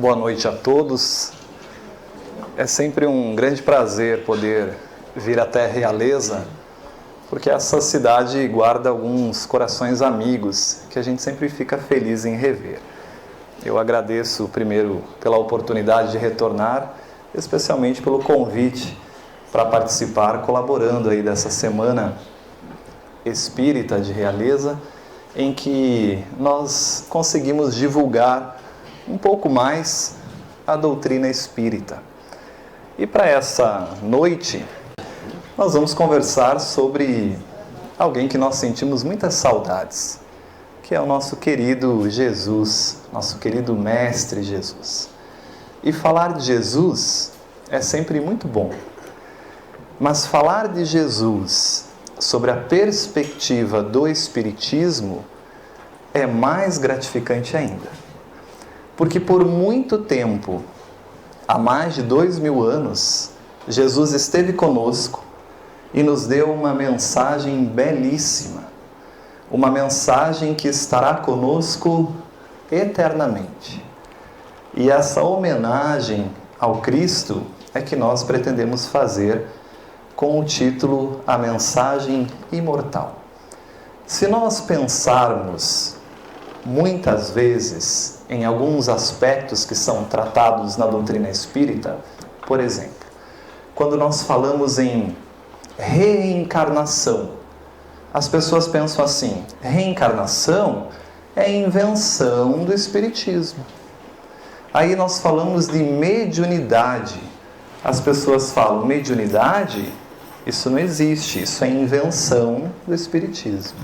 Boa noite a todos. É sempre um grande prazer poder vir até Realeza, porque essa cidade guarda alguns corações amigos que a gente sempre fica feliz em rever. Eu agradeço primeiro pela oportunidade de retornar, especialmente pelo convite para participar, colaborando aí dessa semana espírita de Realeza, em que nós conseguimos divulgar um pouco mais a doutrina espírita. E para essa noite, nós vamos conversar sobre alguém que nós sentimos muitas saudades, que é o nosso querido Jesus, nosso querido Mestre Jesus. E falar de Jesus é sempre muito bom, mas falar de Jesus sobre a perspectiva do Espiritismo é mais gratificante ainda. Porque por muito tempo, há mais de 2000 anos, Jesus esteve conosco e nos deu uma mensagem belíssima. Uma mensagem que estará conosco eternamente. E essa homenagem ao Cristo é que nós pretendemos fazer com o título A Mensagem Imortal. Se nós pensarmos muitas vezes em alguns aspectos que são tratados na doutrina espírita, por exemplo, quando nós falamos em reencarnação, as pessoas pensam assim: reencarnação é invenção do Espiritismo. Aí nós falamos de mediunidade, as pessoas falam: mediunidade? Isso não existe, isso é invenção do Espiritismo.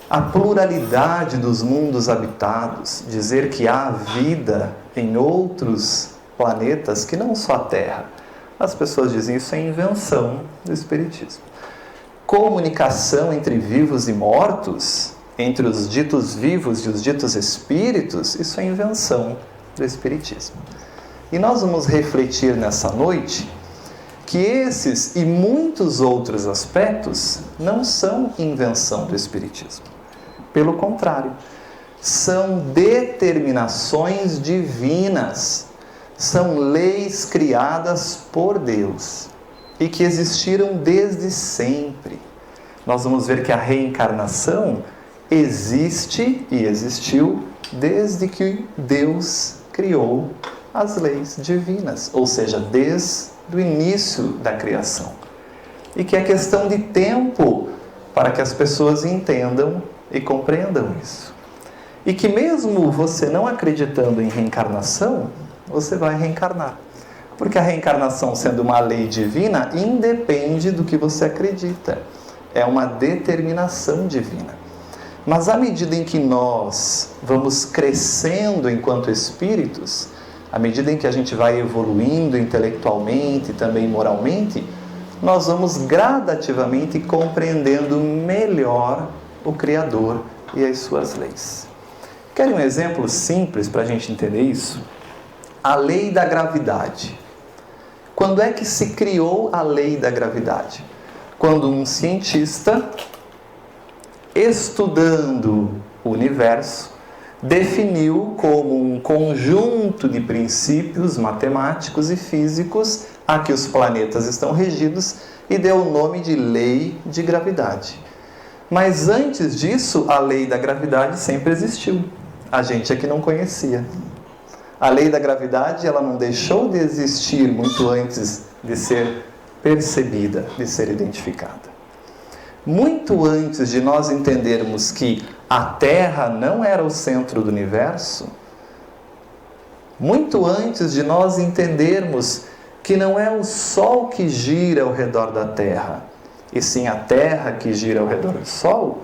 A pluralidade dos mundos habitados, dizer que há vida em outros planetas que não só a Terra, as pessoas dizem isso é invenção do Espiritismo. Comunicação entre vivos e mortos, entre os ditos vivos e os ditos espíritos, isso é invenção do Espiritismo. E nós vamos refletir nessa noite que esses e muitos outros aspectos não são invenção do Espiritismo. Pelo contrário, são determinações divinas, são leis criadas por Deus e que existiram desde sempre. Nós vamos ver que a reencarnação existe e existiu desde que Deus criou as leis divinas, ou seja, desde o início da criação. E que é questão de tempo para que as pessoas entendam e compreendam isso. E que mesmo você não acreditando em reencarnação, você vai reencarnar. Porque a reencarnação, sendo uma lei divina, independe do que você acredita. É uma determinação divina. Mas à medida em que nós vamos crescendo enquanto espíritos, à medida em que a gente vai evoluindo intelectualmente e também moralmente, nós vamos gradativamente compreendendo melhor o Criador e as suas leis. Querem um exemplo simples para a gente entender isso? A lei da gravidade. Quando é que se criou a lei da gravidade? Quando um cientista, estudando o universo, definiu como um conjunto de princípios matemáticos e físicos a que os planetas estão regidos e deu o nome de lei de gravidade. Mas antes disso, a lei da gravidade sempre existiu. A gente é que não conhecia. A lei da gravidade, ela não deixou de existir muito antes de ser percebida, de ser identificada. Muito antes de nós entendermos que a Terra não era o centro do universo, muito antes de nós entendermos que não é o Sol que gira ao redor da Terra, e sim a Terra que gira ao redor do Sol,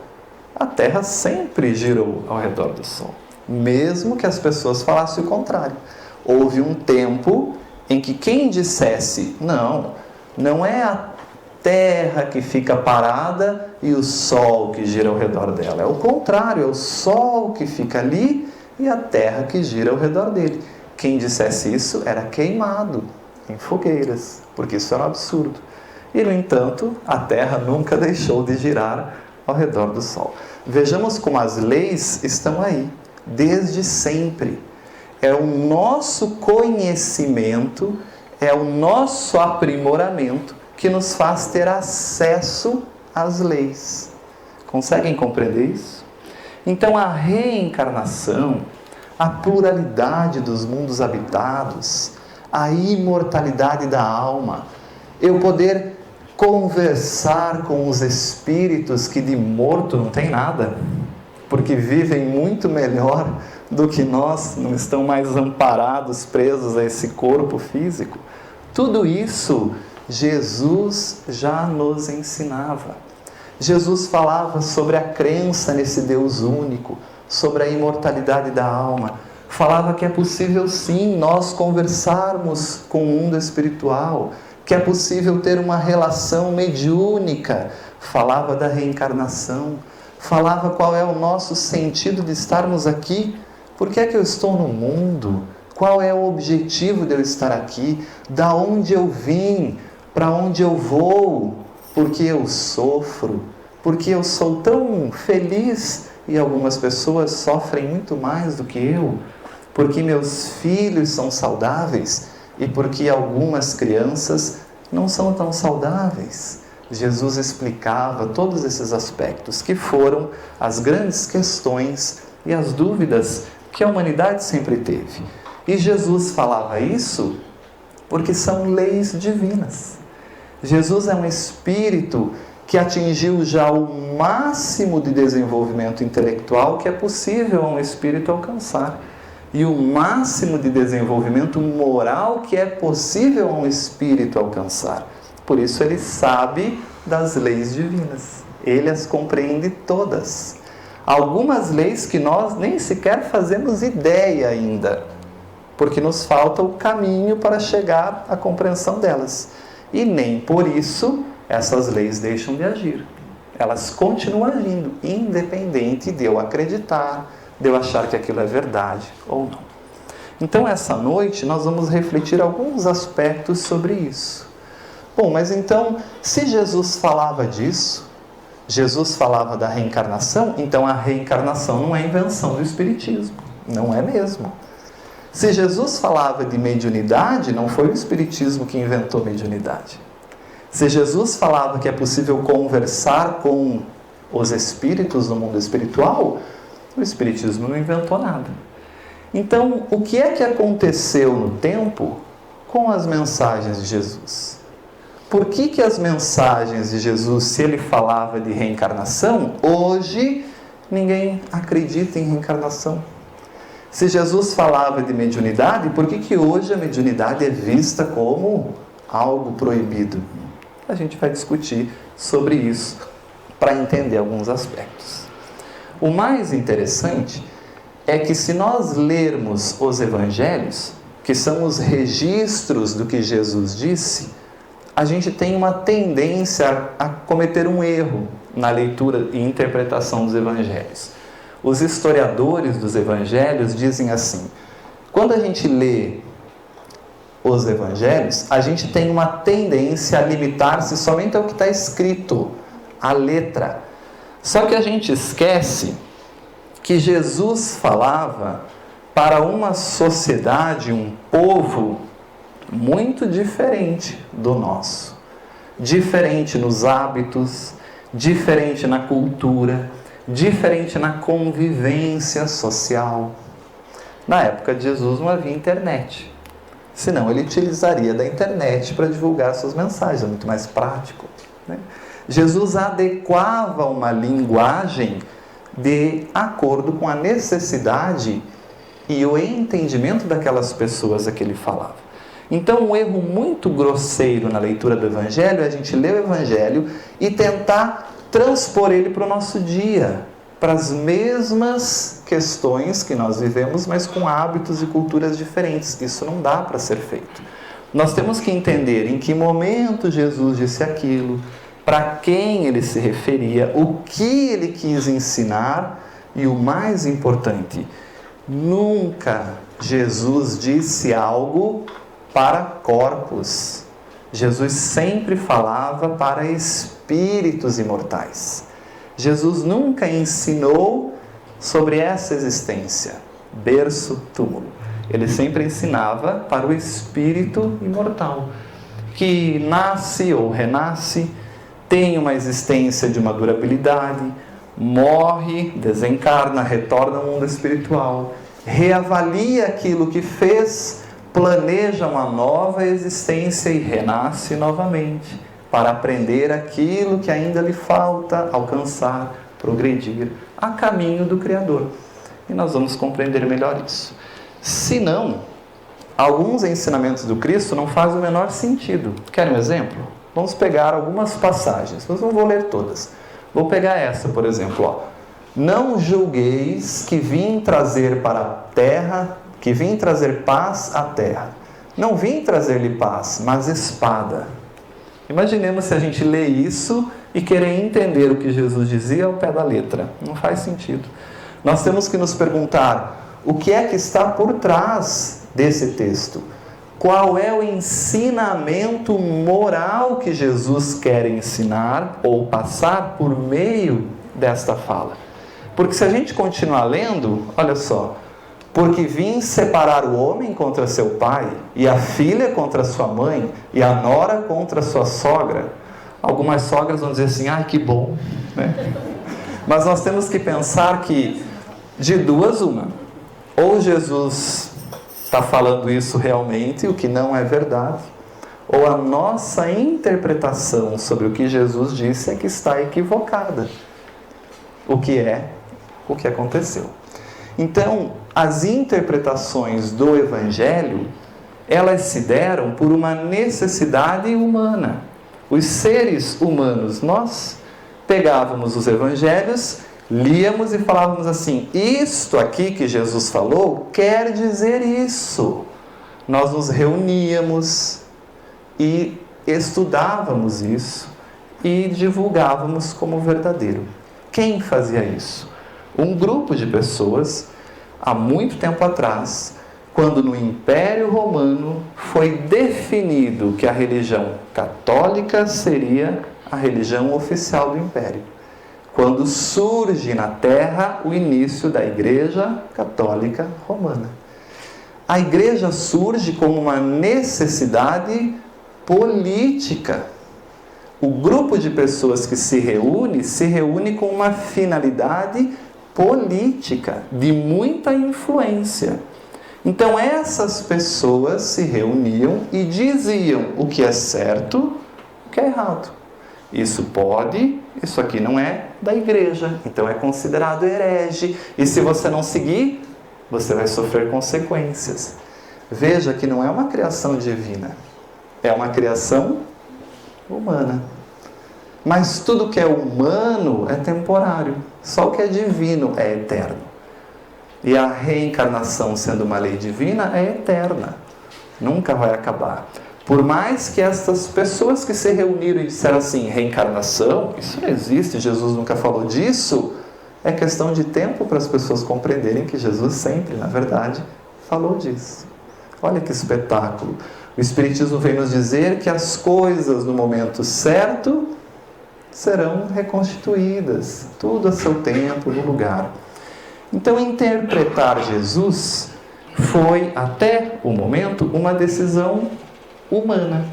a Terra sempre girou ao redor do Sol, mesmo que as pessoas falassem o contrário. Houve um tempo em que quem dissesse: não é a Terra que fica parada e o Sol que gira ao redor dela. É o contrário, é o Sol que fica ali e a Terra que gira ao redor dele. Quem dissesse isso era queimado em fogueiras, porque isso era um absurdo. E, no entanto, a Terra nunca deixou de girar ao redor do Sol. Vejamos como as leis estão aí, desde sempre. é o nosso conhecimento, é o nosso aprimoramento que nos faz ter acesso às leis. Conseguem compreender isso? Então a reencarnação, a pluralidade dos mundos habitados, a imortalidade da alma, eu poder conversar com os espíritos que de morto não tem nada, porque vivem muito melhor do que nós, não estão mais amparados, presos a esse corpo físico. Tudo isso Jesus já nos ensinava. Jesus falava sobre a crença nesse Deus único, sobre a imortalidade da alma. Falava que é possível sim nós conversarmos com o mundo espiritual, que é possível ter uma relação mediúnica. Falava da reencarnação, falava qual é o nosso sentido de estarmos aqui. Por que é que eu estou no mundo? Qual é o objetivo de eu estar aqui? Da onde eu vim? Para onde eu vou? Por que eu sofro? Por que eu sou tão feliz e algumas pessoas sofrem muito mais do que eu? Porque meus filhos são saudáveis e porque algumas crianças não são tão saudáveis. Jesus explicava todos esses aspectos que foram as grandes questões e as dúvidas que a humanidade sempre teve. E Jesus falava isso porque são leis divinas. Jesus é um espírito que atingiu já o máximo de desenvolvimento intelectual que é possível a um espírito alcançar. E o máximo de desenvolvimento moral que é possível a um espírito alcançar. Por isso ele sabe das leis divinas. Ele as compreende todas. Algumas leis que nós nem sequer fazemos ideia ainda, porque nos falta o caminho para chegar à compreensão delas. E nem por isso essas leis deixam de agir. Elas continuam agindo, independente de eu acreditar, de eu achar que aquilo é verdade ou não. Então, essa noite, nós vamos refletir alguns aspectos sobre isso. Bom, mas então, se Jesus falava disso, Jesus falava da reencarnação, então a reencarnação não é invenção do Espiritismo. Não é mesmo. Se Jesus falava de mediunidade, não foi o Espiritismo que inventou mediunidade. Se Jesus falava que é possível conversar com os espíritos no mundo espiritual, o Espiritismo não inventou nada. Então, o que é que aconteceu no tempo com as mensagens de Jesus? Por que as mensagens de Jesus, se ele falava de reencarnação, hoje ninguém acredita em reencarnação? Se Jesus falava de mediunidade, por que hoje a mediunidade é vista como algo proibido? A gente vai discutir sobre isso para entender alguns aspectos. O mais interessante é que se nós lermos os evangelhos, que são os registros do que Jesus disse, a gente tem uma tendência a cometer um erro na leitura e interpretação dos evangelhos. Os historiadores dos evangelhos dizem assim: quando a gente lê os evangelhos, a gente tem uma tendência a limitar-se somente ao que está escrito, a letra. Só que a gente esquece que Jesus falava para uma sociedade, um povo muito diferente do nosso. Diferente nos hábitos, diferente na cultura, diferente na convivência social. Na época de Jesus não havia internet. Senão ele utilizaria da internet para divulgar suas mensagens, é muito mais prático, né? Jesus adequava uma linguagem de acordo com a necessidade e o entendimento daquelas pessoas a que ele falava. Então, um erro muito grosseiro na leitura do Evangelho é a gente ler o Evangelho e tentar transpor ele para o nosso dia, para as mesmas questões que nós vivemos, mas com hábitos e culturas diferentes. Isso não dá para ser feito. Nós temos que entender em que momento Jesus disse aquilo, para quem ele se referia, o que ele quis ensinar e o mais importante, nunca Jesus disse algo para corpos. Jesus sempre falava para espíritos imortais. Jesus nunca ensinou sobre essa existência, berço, túmulo. Ele sempre ensinava para o espírito imortal, que nasce ou renasce, tem uma existência de uma durabilidade, morre, desencarna, retorna ao mundo espiritual, reavalia aquilo que fez, planeja uma nova existência e renasce novamente, para aprender aquilo que ainda lhe falta alcançar, progredir a caminho do Criador. E nós vamos compreender melhor isso. Se não, alguns ensinamentos do Cristo não fazem o menor sentido. Querem um exemplo? Vamos pegar algumas passagens, mas não vou ler todas. Vou pegar essa, por exemplo, ó. Não julgueis que vim trazer para a terra, que vim trazer paz à terra. Não vim trazer-lhe paz, mas espada. Imaginemos se a gente lê isso e querer entender o que Jesus dizia ao pé da letra. Não faz sentido. Nós temos que nos perguntar o que é que está por trás desse texto. Qual é o ensinamento moral que Jesus quer ensinar ou passar por meio desta fala? Porque se a gente continuar lendo, olha só, porque vim separar o homem contra seu pai, e a filha contra sua mãe, e a nora contra sua sogra. Algumas sogras vão dizer assim, ai que bom, né? Mas nós temos que pensar que, de duas uma, ou Jesus está falando isso realmente, o que não é verdade, ou a nossa interpretação sobre o que Jesus disse é que está equivocada. O que aconteceu. Então, as interpretações do Evangelho, elas se deram por uma necessidade humana. Os seres humanos, nós pegávamos os Evangelhos, líamos e falávamos assim, isto aqui que Jesus falou quer dizer isso. Nós nos reuníamos e estudávamos isso e divulgávamos como verdadeiro. Quem fazia isso? Um grupo de pessoas, há muito tempo atrás, quando no Império Romano foi definido que a religião católica seria a religião oficial do Império. Quando surge na Terra o início da Igreja Católica Romana. A Igreja surge como uma necessidade política. O grupo de pessoas que se reúne com uma finalidade política, de muita influência. Então essas pessoas se reuniam e diziam o que é certo, o que é errado. Isso pode, isso aqui não é da igreja, então é considerado herege. E se você não seguir, você vai sofrer consequências. Veja que não é uma criação divina, é uma criação humana. Mas tudo que é humano é temporário, só o que é divino é eterno. E a reencarnação, sendo uma lei divina, é eterna, nunca vai acabar. Por mais que estas pessoas que se reuniram e disseram assim, reencarnação, isso não existe, Jesus nunca falou disso, é questão de tempo para as pessoas compreenderem que Jesus sempre, na verdade, falou disso. Olha que espetáculo. O Espiritismo vem nos dizer que as coisas no momento certo serão reconstituídas, tudo a seu tempo, no lugar. Então, interpretar Jesus foi, até o momento, uma decisão humana.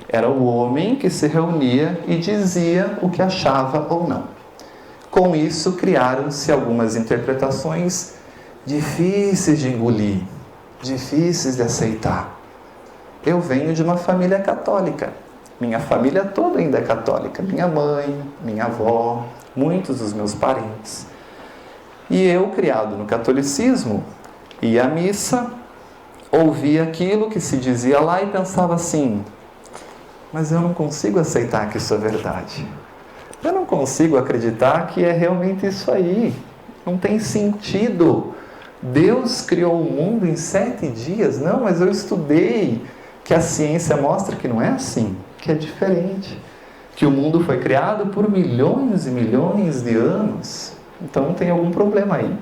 Era o homem que se reunia e dizia o que achava ou não. Com isso, criaram-se algumas interpretações difíceis de engolir, difíceis de aceitar. Eu venho de uma família católica. Minha família toda ainda é católica. Minha mãe, minha avó, muitos dos meus parentes. E eu, criado no catolicismo, ia à missa, ouvia aquilo que se dizia lá e pensava assim, mas eu não consigo aceitar que isso é verdade. Eu não consigo acreditar que é realmente isso aí. Não tem sentido. Deus criou o mundo em 7 dias. Não, mas eu estudei que a ciência mostra que não é assim, que é diferente. Que o mundo foi criado por milhões e milhões de anos. Então tem algum problema aí.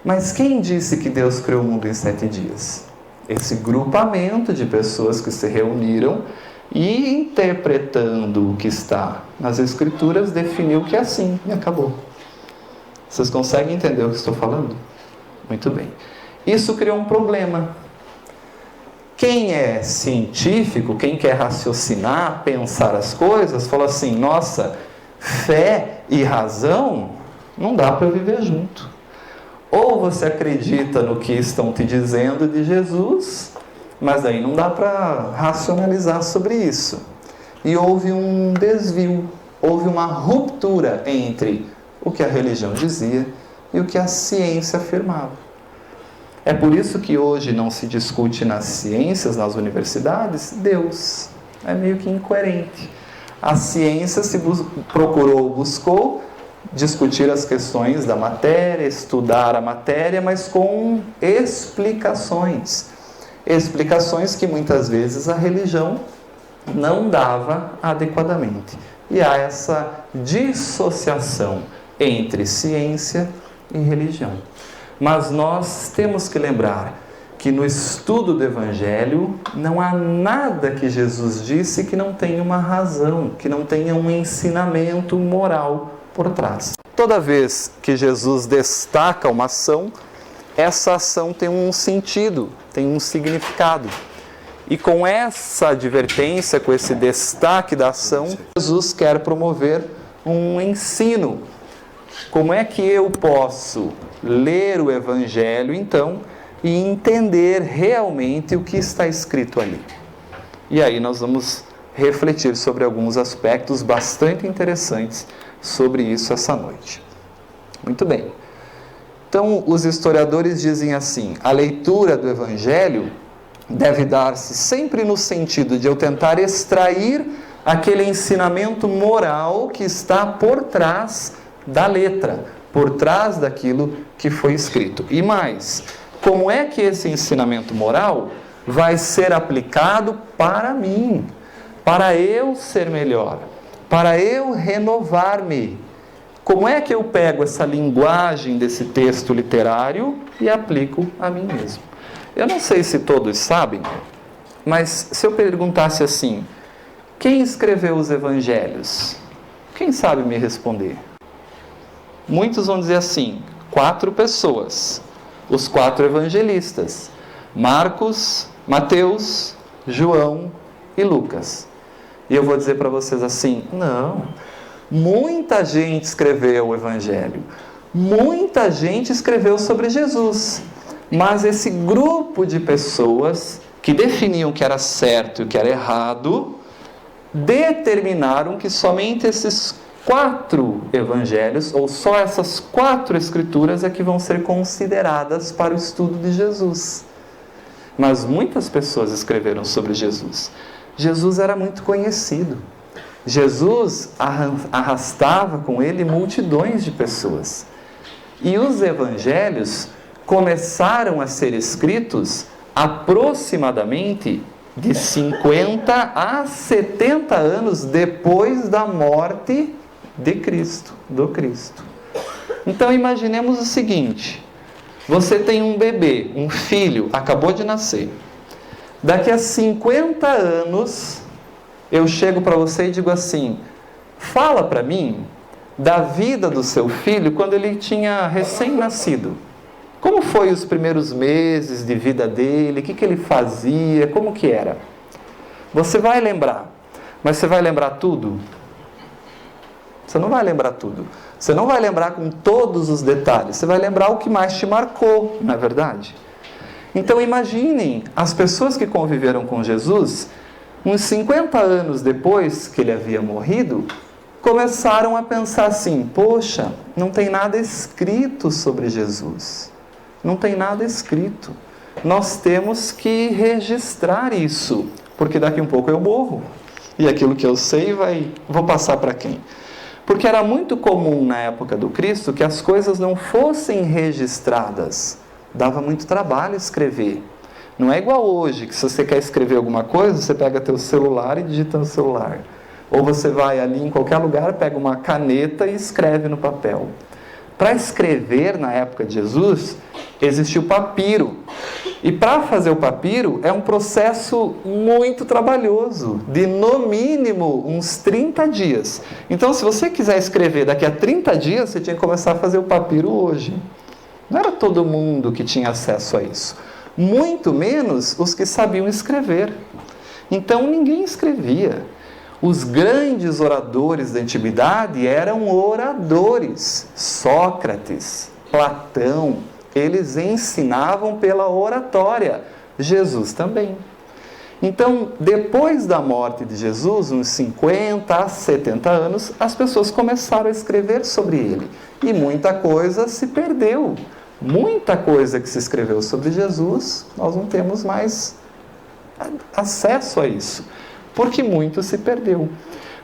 Mas quem disse que Deus criou o mundo em 7 dias? Esse grupamento de pessoas que se reuniram e, interpretando o que está nas Escrituras, definiu que é assim e acabou. Vocês conseguem entender o que estou falando? Muito bem. Isso criou um problema. Quem é científico, quem quer raciocinar, pensar as coisas, falou assim, nossa, fé e razão não dá para viver junto. Ou você acredita no que estão te dizendo de Jesus, mas daí não dá para racionalizar sobre isso. E houve um desvio, houve uma ruptura entre o que a religião dizia e o que a ciência afirmava. É por isso que hoje não se discute nas ciências, nas universidades, Deus. É meio que incoerente. A ciência buscou discutir as questões da matéria, estudar a matéria, mas com explicações. Explicações que muitas vezes a religião não dava adequadamente. E há essa dissociação entre ciência e religião. Mas nós temos que lembrar que no estudo do Evangelho não há nada que Jesus disse que não tenha uma razão, que não tenha um ensinamento moral por trás. Toda vez que Jesus destaca uma ação, essa ação tem um sentido, tem um significado. E com essa advertência, com esse destaque da ação, Jesus quer promover um ensino. Como é que eu posso ler o Evangelho, então, e entender realmente o que está escrito ali? E aí nós vamos refletir sobre alguns aspectos bastante interessantes sobre isso essa noite. Muito bem. Então, os historiadores dizem assim, a leitura do Evangelho deve dar-se sempre no sentido de eu tentar extrair aquele ensinamento moral que está por trás da letra, por trás daquilo que foi escrito. E mais, como é que esse ensinamento moral vai ser aplicado para mim, para eu ser melhor, para eu renovar-me? Como é que eu pego essa linguagem desse texto literário e aplico a mim mesmo? Eu não sei se todos sabem, mas se eu perguntasse assim, quem escreveu os evangelhos? Quem sabe me responder? Muitos vão dizer assim, 4 pessoas, os 4 evangelistas, Marcos, Mateus, João e Lucas. E eu vou dizer para vocês assim, não, muita gente escreveu o Evangelho, muita gente escreveu sobre Jesus, mas esse grupo de pessoas que definiam o que era certo e o que era errado, determinaram que somente esses 4 evangelhos, ou só essas 4 escrituras é que vão ser consideradas para o estudo de Jesus. Mas muitas pessoas escreveram sobre Jesus. Jesus era muito conhecido. Jesus arrastava com ele multidões de pessoas. E os evangelhos começaram a ser escritos aproximadamente de 50 a 70 anos depois da morte de Cristo, do Cristo. Então imaginemos o seguinte, você tem um bebê, um filho, acabou de nascer. Daqui a 50 anos, eu chego para você e digo assim, fala para mim da vida do seu filho quando ele tinha recém-nascido. Como foi os primeiros meses de vida dele, o que ele fazia, como que era? Você vai lembrar, mas você vai lembrar tudo? Você não vai lembrar tudo. Você não vai lembrar com todos os detalhes. Você vai lembrar o que mais te marcou, não é verdade? Então imaginem, as pessoas que conviveram com Jesus, uns 50 anos depois que ele havia morrido, começaram a pensar assim, poxa, não tem nada escrito sobre Jesus. Não tem nada escrito. Nós temos que registrar isso, porque daqui um pouco eu morro. E aquilo que eu sei vou passar para quem? Porque era muito comum na época do Cristo que as coisas não fossem registradas. Dava muito trabalho escrever. Não é igual hoje, que se você quer escrever alguma coisa, você pega teu celular e digita no celular. Ou você vai ali em qualquer lugar, pega uma caneta e escreve no papel. Para escrever na época de Jesus, existia o papiro. E para fazer o papiro é um processo muito trabalhoso, de no mínimo uns 30 dias. Então, se você quiser escrever daqui a 30 dias, você tinha que começar a fazer o papiro hoje. Não era todo mundo que tinha acesso a isso. Muito menos os que sabiam escrever. Então ninguém escrevia. Os grandes oradores da antiguidade eram oradores. Sócrates, Platão, eles ensinavam pela oratória. Jesus também. Então, depois da morte de Jesus, uns 50 a 70 anos, as pessoas começaram a escrever sobre ele. E muita coisa se perdeu. Muita coisa que se escreveu sobre Jesus, nós não temos mais acesso a isso. Porque muito se perdeu.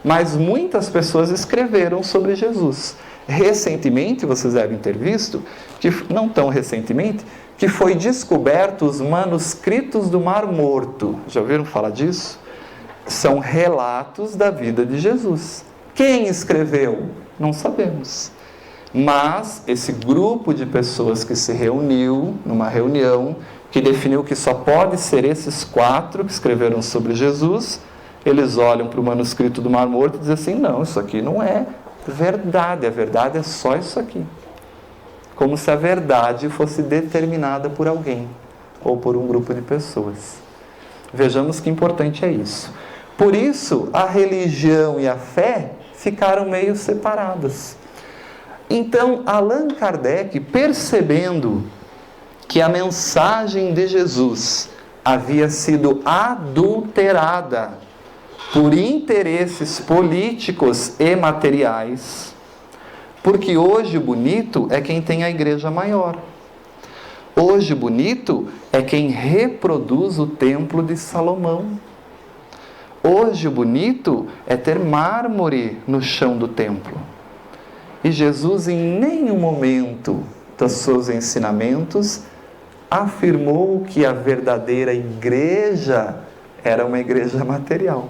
Mas muitas pessoas escreveram sobre Jesus. Recentemente, vocês devem ter visto, que não tão recentemente, que foi descoberto os manuscritos do Mar Morto. Já ouviram falar disso? São relatos da vida de Jesus. Quem escreveu? Não sabemos. Mas esse grupo de pessoas que se reuniu numa reunião, que definiu que só pode ser esses 4 que escreveram sobre Jesus, eles olham para o manuscrito do Mar Morto e dizem assim, não, isso aqui não é verdade, a verdade é só isso aqui. Como se a verdade fosse determinada por alguém ou por um grupo de pessoas. Vejamos que importante é isso. Por isso, a religião e a fé ficaram meio separadas. Então, Allan Kardec, percebendo que a mensagem de Jesus havia sido adulterada por interesses políticos e materiais, porque hoje o bonito é quem tem a igreja maior. Hoje o bonito é quem reproduz o templo de Salomão. Hoje o bonito é ter mármore no chão do templo. E Jesus em nenhum momento dos seus ensinamentos afirmou que a verdadeira igreja era uma igreja material.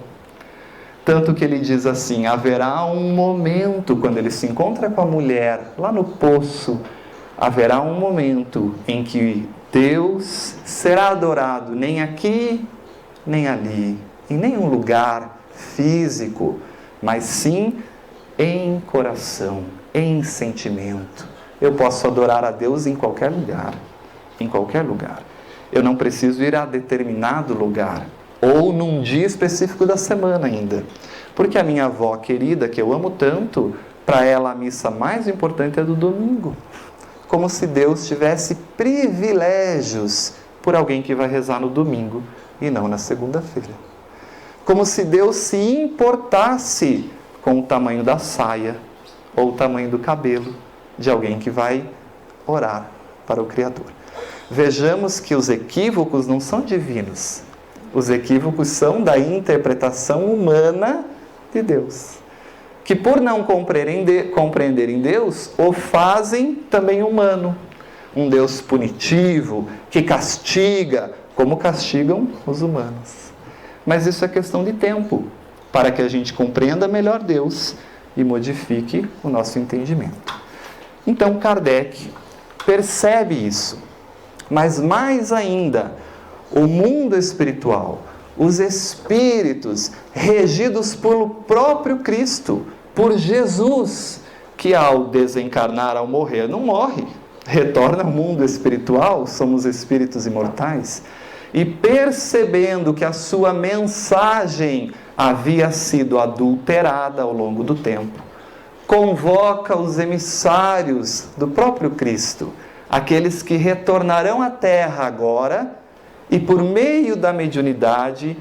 Tanto que ele diz assim, haverá um momento, quando ele se encontra com a mulher lá no poço, haverá um momento em que Deus será adorado nem aqui, nem ali, em nenhum lugar físico, mas sim em coração, em sentimento. Eu posso adorar a Deus em qualquer lugar, em qualquer lugar. Eu não preciso ir a determinado lugar, ou num dia específico da semana ainda. Porque a minha avó querida, que eu amo tanto, para ela a missa mais importante é do domingo. Como se Deus tivesse privilégios por alguém que vai rezar no domingo e não na segunda-feira. Como se Deus se importasse com o tamanho da saia ou o tamanho do cabelo de alguém que vai orar para o Criador. Vejamos que os equívocos não são divinos. Os equívocos são da interpretação humana de Deus, que por não compreenderem Deus, o fazem também humano. Um Deus punitivo, que castiga, como castigam os humanos. Mas isso é questão de tempo, para que a gente compreenda melhor Deus e modifique o nosso entendimento. Então Kardec percebe isso, mas mais ainda, o mundo espiritual, os espíritos regidos pelo próprio Cristo, por Jesus, que ao desencarnar, ao morrer, não morre, retorna ao mundo espiritual, somos espíritos imortais, e percebendo que a sua mensagem havia sido adulterada ao longo do tempo, convoca os emissários do próprio Cristo, aqueles que retornarão à Terra agora, e por meio da mediunidade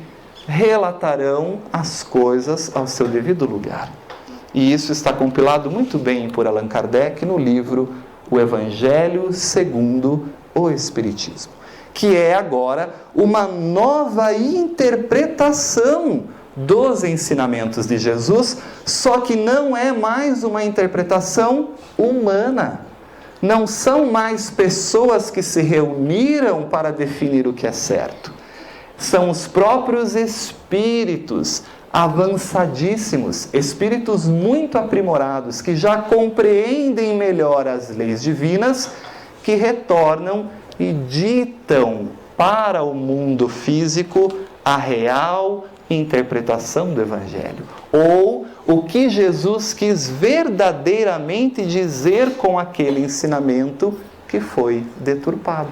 relatarão as coisas ao seu devido lugar. E isso está compilado muito bem por Allan Kardec no livro O Evangelho segundo o Espiritismo, que é agora uma nova interpretação dos ensinamentos de Jesus, só que não é mais uma interpretação humana. Não são mais pessoas que se reuniram para definir o que é certo. São os próprios espíritos avançadíssimos, espíritos muito aprimorados, que já compreendem melhor as leis divinas, que retornam e ditam para o mundo físico a real interpretação do Evangelho, ou o que Jesus quis verdadeiramente dizer com aquele ensinamento que foi deturpado.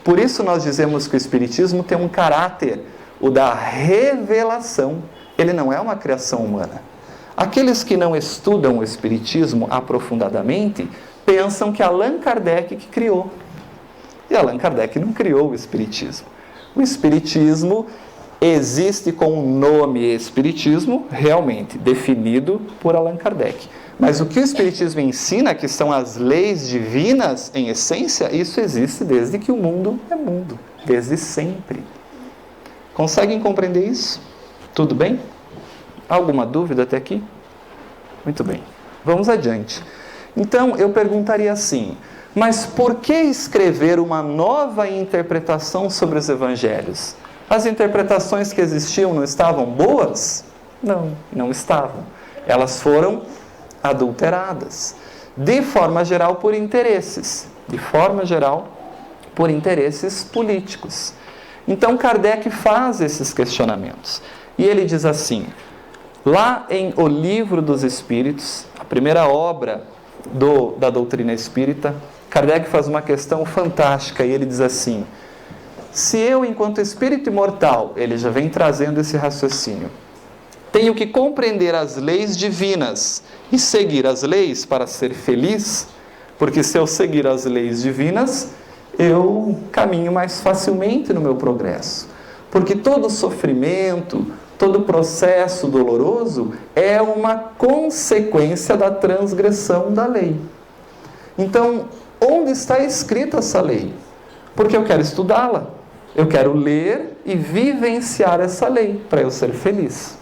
Por isso nós dizemos que o Espiritismo tem um caráter, o da revelação. Ele não é uma criação humana. Aqueles que não estudam o Espiritismo aprofundadamente pensam que Allan Kardec que criou. E Allan Kardec não criou o Espiritismo. O Espiritismo existe com o nome Espiritismo, realmente, definido por Allan Kardec. Mas o que o Espiritismo ensina, que são as leis divinas em essência, isso existe desde que o mundo é mundo, desde sempre. Conseguem compreender isso? Tudo bem? Alguma dúvida até aqui? Muito bem. Vamos adiante. Então, eu perguntaria assim, mas por que escrever uma nova interpretação sobre os evangelhos? As interpretações que existiam não estavam boas? Não, não estavam. Elas foram adulteradas. De forma geral, por interesses. De forma geral, por interesses políticos. Então, Kardec faz esses questionamentos. E ele diz assim, lá em O Livro dos Espíritos, a primeira obra da doutrina espírita, Kardec faz uma questão fantástica e ele diz assim, se eu, enquanto espírito imortal, ele já vem trazendo esse raciocínio, tenho que compreender as leis divinas e seguir as leis para ser feliz, porque se eu seguir as leis divinas, eu caminho mais facilmente no meu progresso. Porque todo sofrimento, todo processo doloroso é uma consequência da transgressão da lei. Então, onde está escrita essa lei? Porque eu quero estudá-la. Eu quero ler e vivenciar essa lei para eu ser feliz.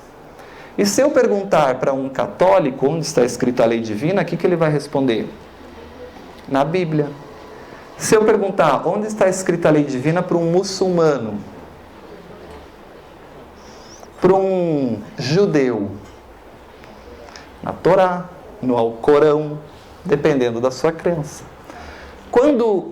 E se eu perguntar para um católico onde está escrita a lei divina, o que ele vai responder? Na Bíblia. Se eu perguntar onde está escrita a lei divina para um muçulmano, para um judeu, na Torá, no Alcorão, dependendo da sua crença. Quando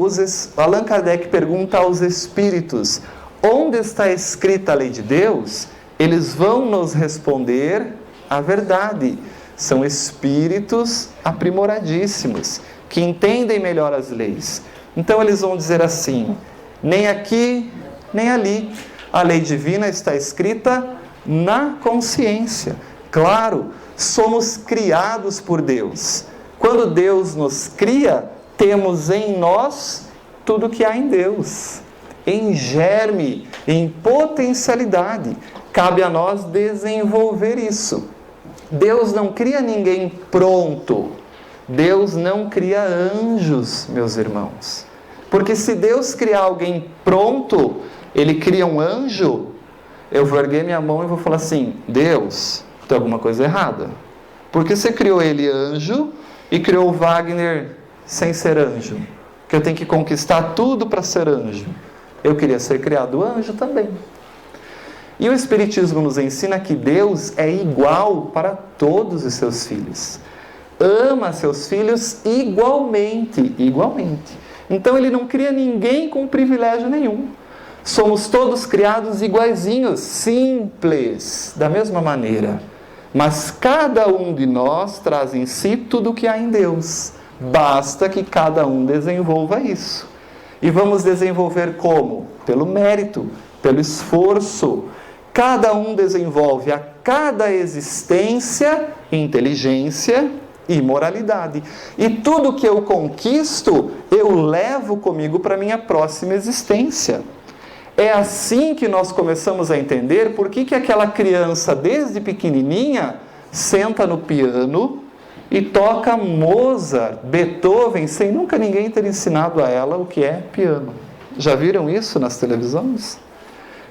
Allan Kardec pergunta aos espíritos onde está escrita a lei de Deus, eles vão nos responder a verdade. São espíritos aprimoradíssimos, que entendem melhor as leis. Então eles vão dizer assim, nem aqui, nem ali. A lei divina está escrita na consciência. Claro, somos criados por Deus. Quando Deus nos cria, temos em nós tudo que há em Deus. Em germe, em potencialidade. Cabe a nós desenvolver isso. Deus não cria ninguém pronto. Deus não cria anjos, meus irmãos. Porque se Deus criar alguém pronto, Ele cria um anjo, eu vou erguer minha mão e vou falar assim, Deus, tem alguma coisa errada. Porque você criou ele anjo e criou o Wagner sem ser anjo. Que eu tenho que conquistar tudo para ser anjo. Eu queria ser criado anjo também. E o Espiritismo nos ensina que Deus é igual para todos os seus filhos. Ama seus filhos igualmente. Então Ele não cria ninguém com privilégio nenhum. Somos todos criados iguaizinhos, simples, da mesma maneira. Mas cada um de nós traz em si tudo o que há em Deus. Basta que cada um desenvolva isso. E vamos desenvolver como? Pelo mérito, pelo esforço. Cada um desenvolve a cada existência, inteligência e moralidade. E tudo que eu conquisto, eu levo comigo para a minha próxima existência. É assim que nós começamos a entender por que aquela criança, desde pequenininha, senta no piano e toca Mozart, Beethoven, sem nunca ninguém ter ensinado a ela o que é piano. Já viram isso nas televisões?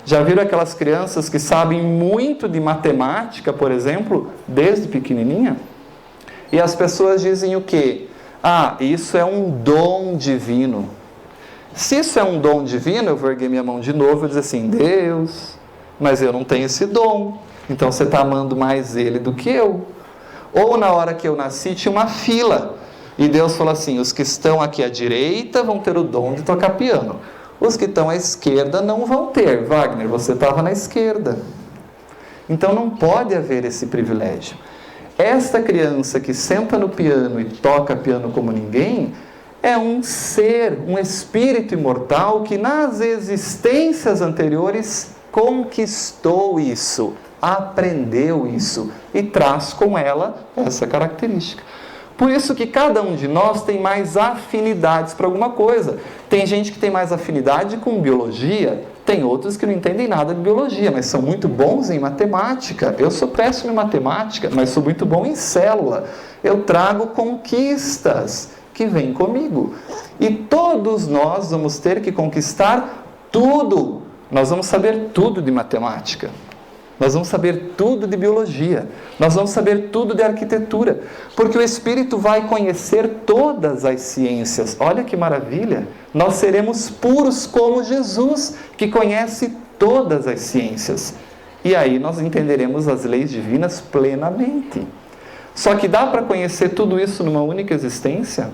Já viram aquelas crianças que sabem muito de matemática, por exemplo, desde pequenininha? E as pessoas dizem o quê? Ah, isso é um dom divino. Se isso é um dom divino, eu vou erguer minha mão de novo e dizer assim, Deus, mas eu não tenho esse dom, então você está amando mais Ele do que eu. Ou na hora que eu nasci tinha uma fila, e Deus falou assim, os que estão aqui à direita vão ter o dom de tocar piano, os que estão à esquerda não vão ter. Wagner, você estava na esquerda. Então não pode haver esse privilégio. Esta criança que senta no piano e toca piano como ninguém, é um ser, um espírito imortal que nas existências anteriores conquistou isso, aprendeu isso e traz com ela essa característica. Por isso que cada um de nós tem mais afinidades para alguma coisa. Tem gente que tem mais afinidade com biologia, tem outros que não entendem nada de biologia, mas são muito bons em matemática. Eu sou péssimo em matemática, mas sou muito bom em célula. Eu trago conquistas que vêm comigo. E todos nós vamos ter que conquistar tudo. Nós vamos saber tudo de matemática. Nós vamos saber tudo de biologia. Nós vamos saber tudo de arquitetura. Porque o Espírito vai conhecer todas as ciências. Olha que maravilha! Nós seremos puros como Jesus, que conhece todas as ciências. E aí nós entenderemos as leis divinas plenamente. Só que dá para conhecer tudo isso numa única existência?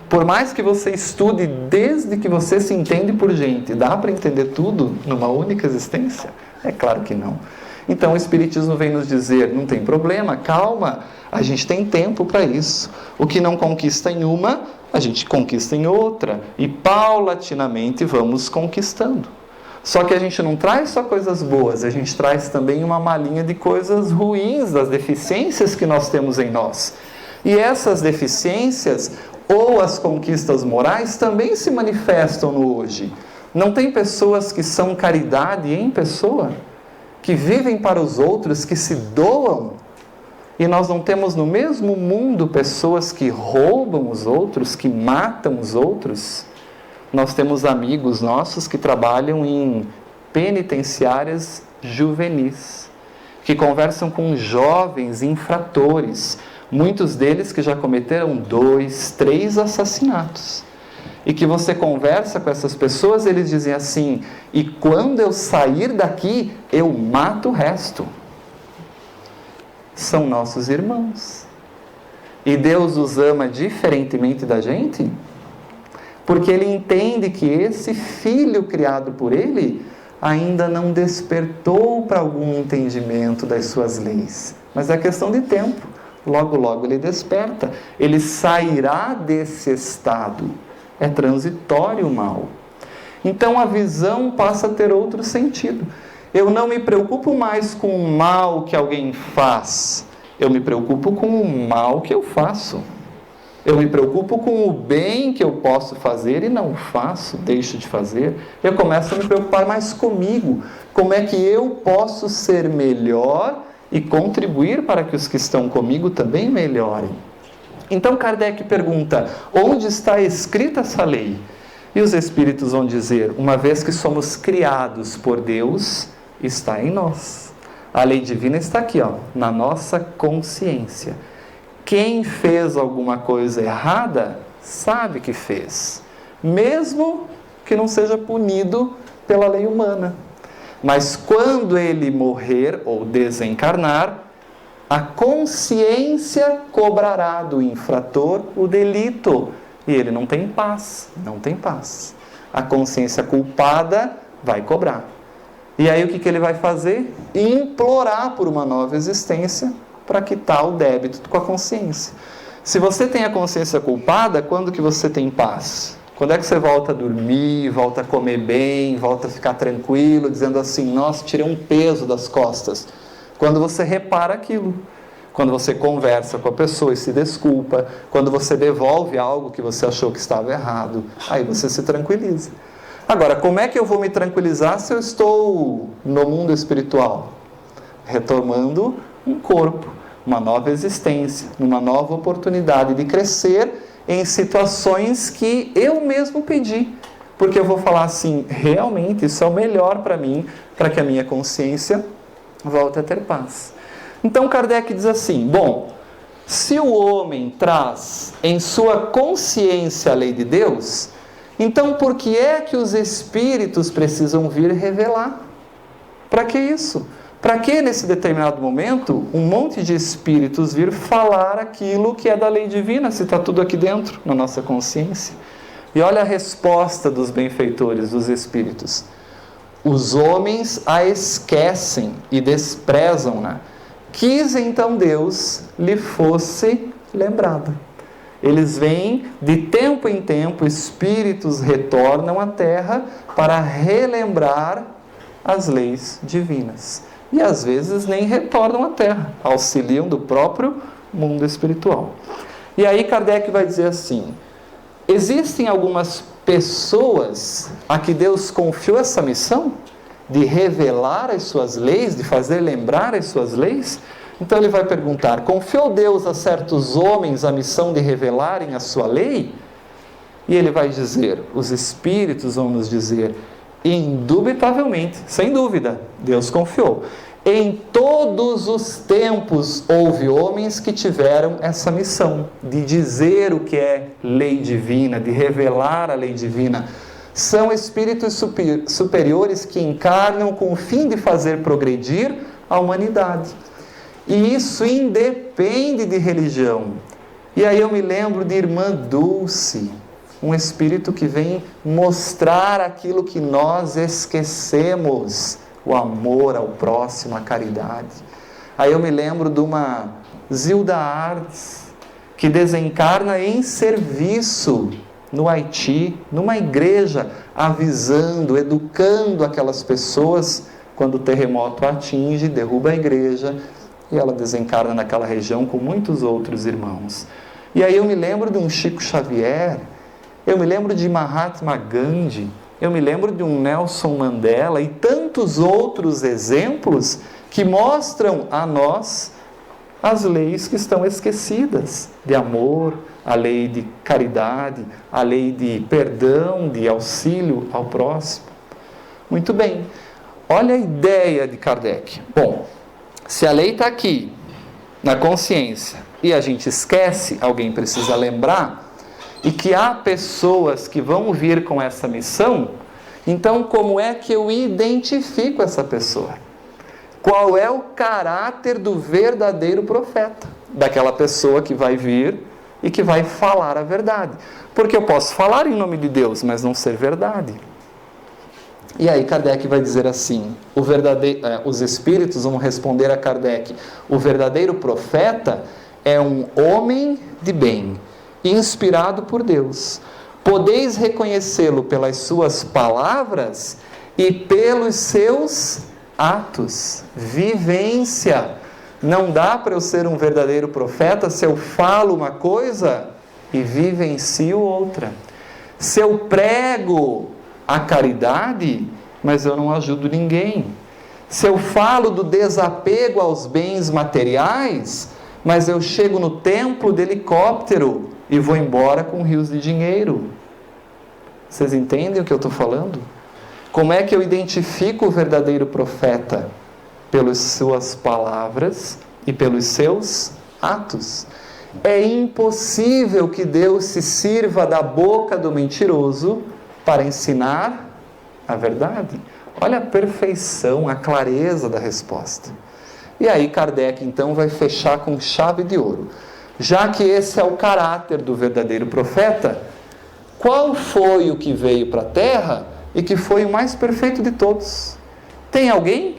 Por mais que você estude desde que você se entende por gente, dá para entender tudo numa única existência? É claro que não. Então o Espiritismo vem nos dizer, não tem problema, calma, a gente tem tempo para isso. O que não conquista em uma, a gente conquista em outra. E paulatinamente vamos conquistando. Só que a gente não traz só coisas boas, a gente traz também uma malinha de coisas ruins, das deficiências que nós temos em nós. E essas deficiências, ou as conquistas morais, também se manifestam no hoje. Não tem pessoas que são caridade em pessoa? Que vivem para os outros, que se doam? E nós não temos no mesmo mundo pessoas que roubam os outros, que matam os outros? Nós temos amigos nossos que trabalham em penitenciárias juvenis, que conversam com jovens infratores, muitos deles que já cometeram 2, 3 assassinatos. E que você conversa com essas pessoas, eles dizem assim, e quando eu sair daqui, eu mato o resto. São nossos irmãos. E Deus os ama diferentemente da gente, porque Ele entende que esse filho criado por Ele ainda não despertou para algum entendimento das suas leis. Mas é questão de tempo. Logo, logo Ele desperta. Ele sairá desse estado. É transitório o mal. Então a visão passa a ter outro sentido. Eu não me preocupo mais com o mal que alguém faz. Eu me preocupo com o mal que eu faço. Eu me preocupo com o bem que eu posso fazer e não faço, deixo de fazer. Eu começo a me preocupar mais comigo. Como é que eu posso ser melhor e contribuir para que os que estão comigo também melhorem? Então Kardec pergunta, onde está escrita essa lei? E os Espíritos vão dizer, uma vez que somos criados por Deus, está em nós. A lei divina está aqui, na nossa consciência. Quem fez alguma coisa errada, sabe que fez. Mesmo que não seja punido pela lei humana. Mas quando ele morrer ou desencarnar, a consciência cobrará do infrator o delito. E ele não tem paz, não tem paz. A consciência culpada vai cobrar. E aí o que ele vai fazer? Implorar por uma nova existência para quitar o débito com a consciência. Se você tem a consciência culpada, quando que você tem paz? Quando é que você volta a dormir, volta a comer bem, volta a ficar tranquilo, dizendo assim, nossa, tirei um peso das costas. Quando você repara aquilo, quando você conversa com a pessoa e se desculpa, quando você devolve algo que você achou que estava errado, aí você se tranquiliza. Agora, como é que eu vou me tranquilizar se eu estou no mundo espiritual? Retomando um corpo, uma nova existência, uma nova oportunidade de crescer em situações que eu mesmo pedi. Porque eu vou falar assim, realmente isso é o melhor para mim, para que a minha consciência volte a ter paz. Então Kardec diz assim, bom, se o homem traz em sua consciência a lei de Deus, então por que é que os espíritos precisam vir revelar? Para que isso? Para que nesse determinado momento um monte de espíritos vir falar aquilo que é da lei divina, se está tudo aqui dentro, na nossa consciência? E olha a resposta dos benfeitores, dos espíritos. Os homens a esquecem e desprezam-na. Quis então Deus lhe fosse lembrada. Eles vêm, de tempo em tempo, espíritos retornam à Terra para relembrar as leis divinas. E às vezes nem retornam à Terra, auxiliam do próprio mundo espiritual. E aí Kardec vai dizer assim: existem algumas pessoas a que Deus confiou essa missão de revelar as suas leis, de fazer lembrar as suas leis. Então ele vai perguntar: confiou Deus a certos homens a missão de revelarem a sua lei? E ele vai dizer, os espíritos vão nos dizer, indubitavelmente, sem dúvida, Deus confiou. Em todos os tempos houve homens que tiveram essa missão de dizer o que é lei divina, de revelar a lei divina. São espíritos superiores que encarnam com o fim de fazer progredir a humanidade. E isso independe de religião. E aí eu me lembro de Irmã Dulce, um espírito que vem mostrar aquilo que nós esquecemos, o amor ao próximo, a caridade. Aí eu me lembro de uma Zilda Ardes, que desencarna em serviço no Haiti, numa igreja, avisando, educando aquelas pessoas quando o terremoto atinge, derruba a igreja, e ela desencarna naquela região com muitos outros irmãos. E aí eu me lembro de um Chico Xavier, eu me lembro de Mahatma Gandhi, eu me lembro de um Nelson Mandela e tantos outros exemplos que mostram a nós as leis que estão esquecidas, de amor, a lei de caridade, a lei de perdão, de auxílio ao próximo. Muito bem, olha a ideia de Kardec. Bom, se a lei está aqui, na consciência, e a gente esquece, alguém precisa lembrar, e que há pessoas que vão vir com essa missão, então como é que eu identifico essa pessoa? Qual é o caráter do verdadeiro profeta? Daquela pessoa que vai vir e que vai falar a verdade. Porque eu posso falar em nome de Deus, mas não ser verdade. E aí Kardec vai dizer assim, os espíritos vão responder a Kardec: o verdadeiro profeta é um homem de bem, inspirado por Deus. Podeis reconhecê-lo pelas suas palavras e pelos seus atos, vivência. Não dá para eu ser um verdadeiro profeta se eu falo uma coisa e vivencio outra. Se eu prego a caridade, mas eu não ajudo ninguém. Se eu falo do desapego aos bens materiais, mas eu chego no templo de helicóptero e vou embora com rios de dinheiro. Vocês entendem o que eu estou falando? Como é que eu identifico o verdadeiro profeta? Pelas suas palavras e pelos seus atos. É impossível que Deus se sirva da boca do mentiroso para ensinar a verdade. Olha a perfeição, a clareza da resposta. E aí Kardec então vai fechar com chave de ouro. Já que esse é o caráter do verdadeiro profeta, qual foi o que veio para a Terra e que foi o mais perfeito de todos? Tem alguém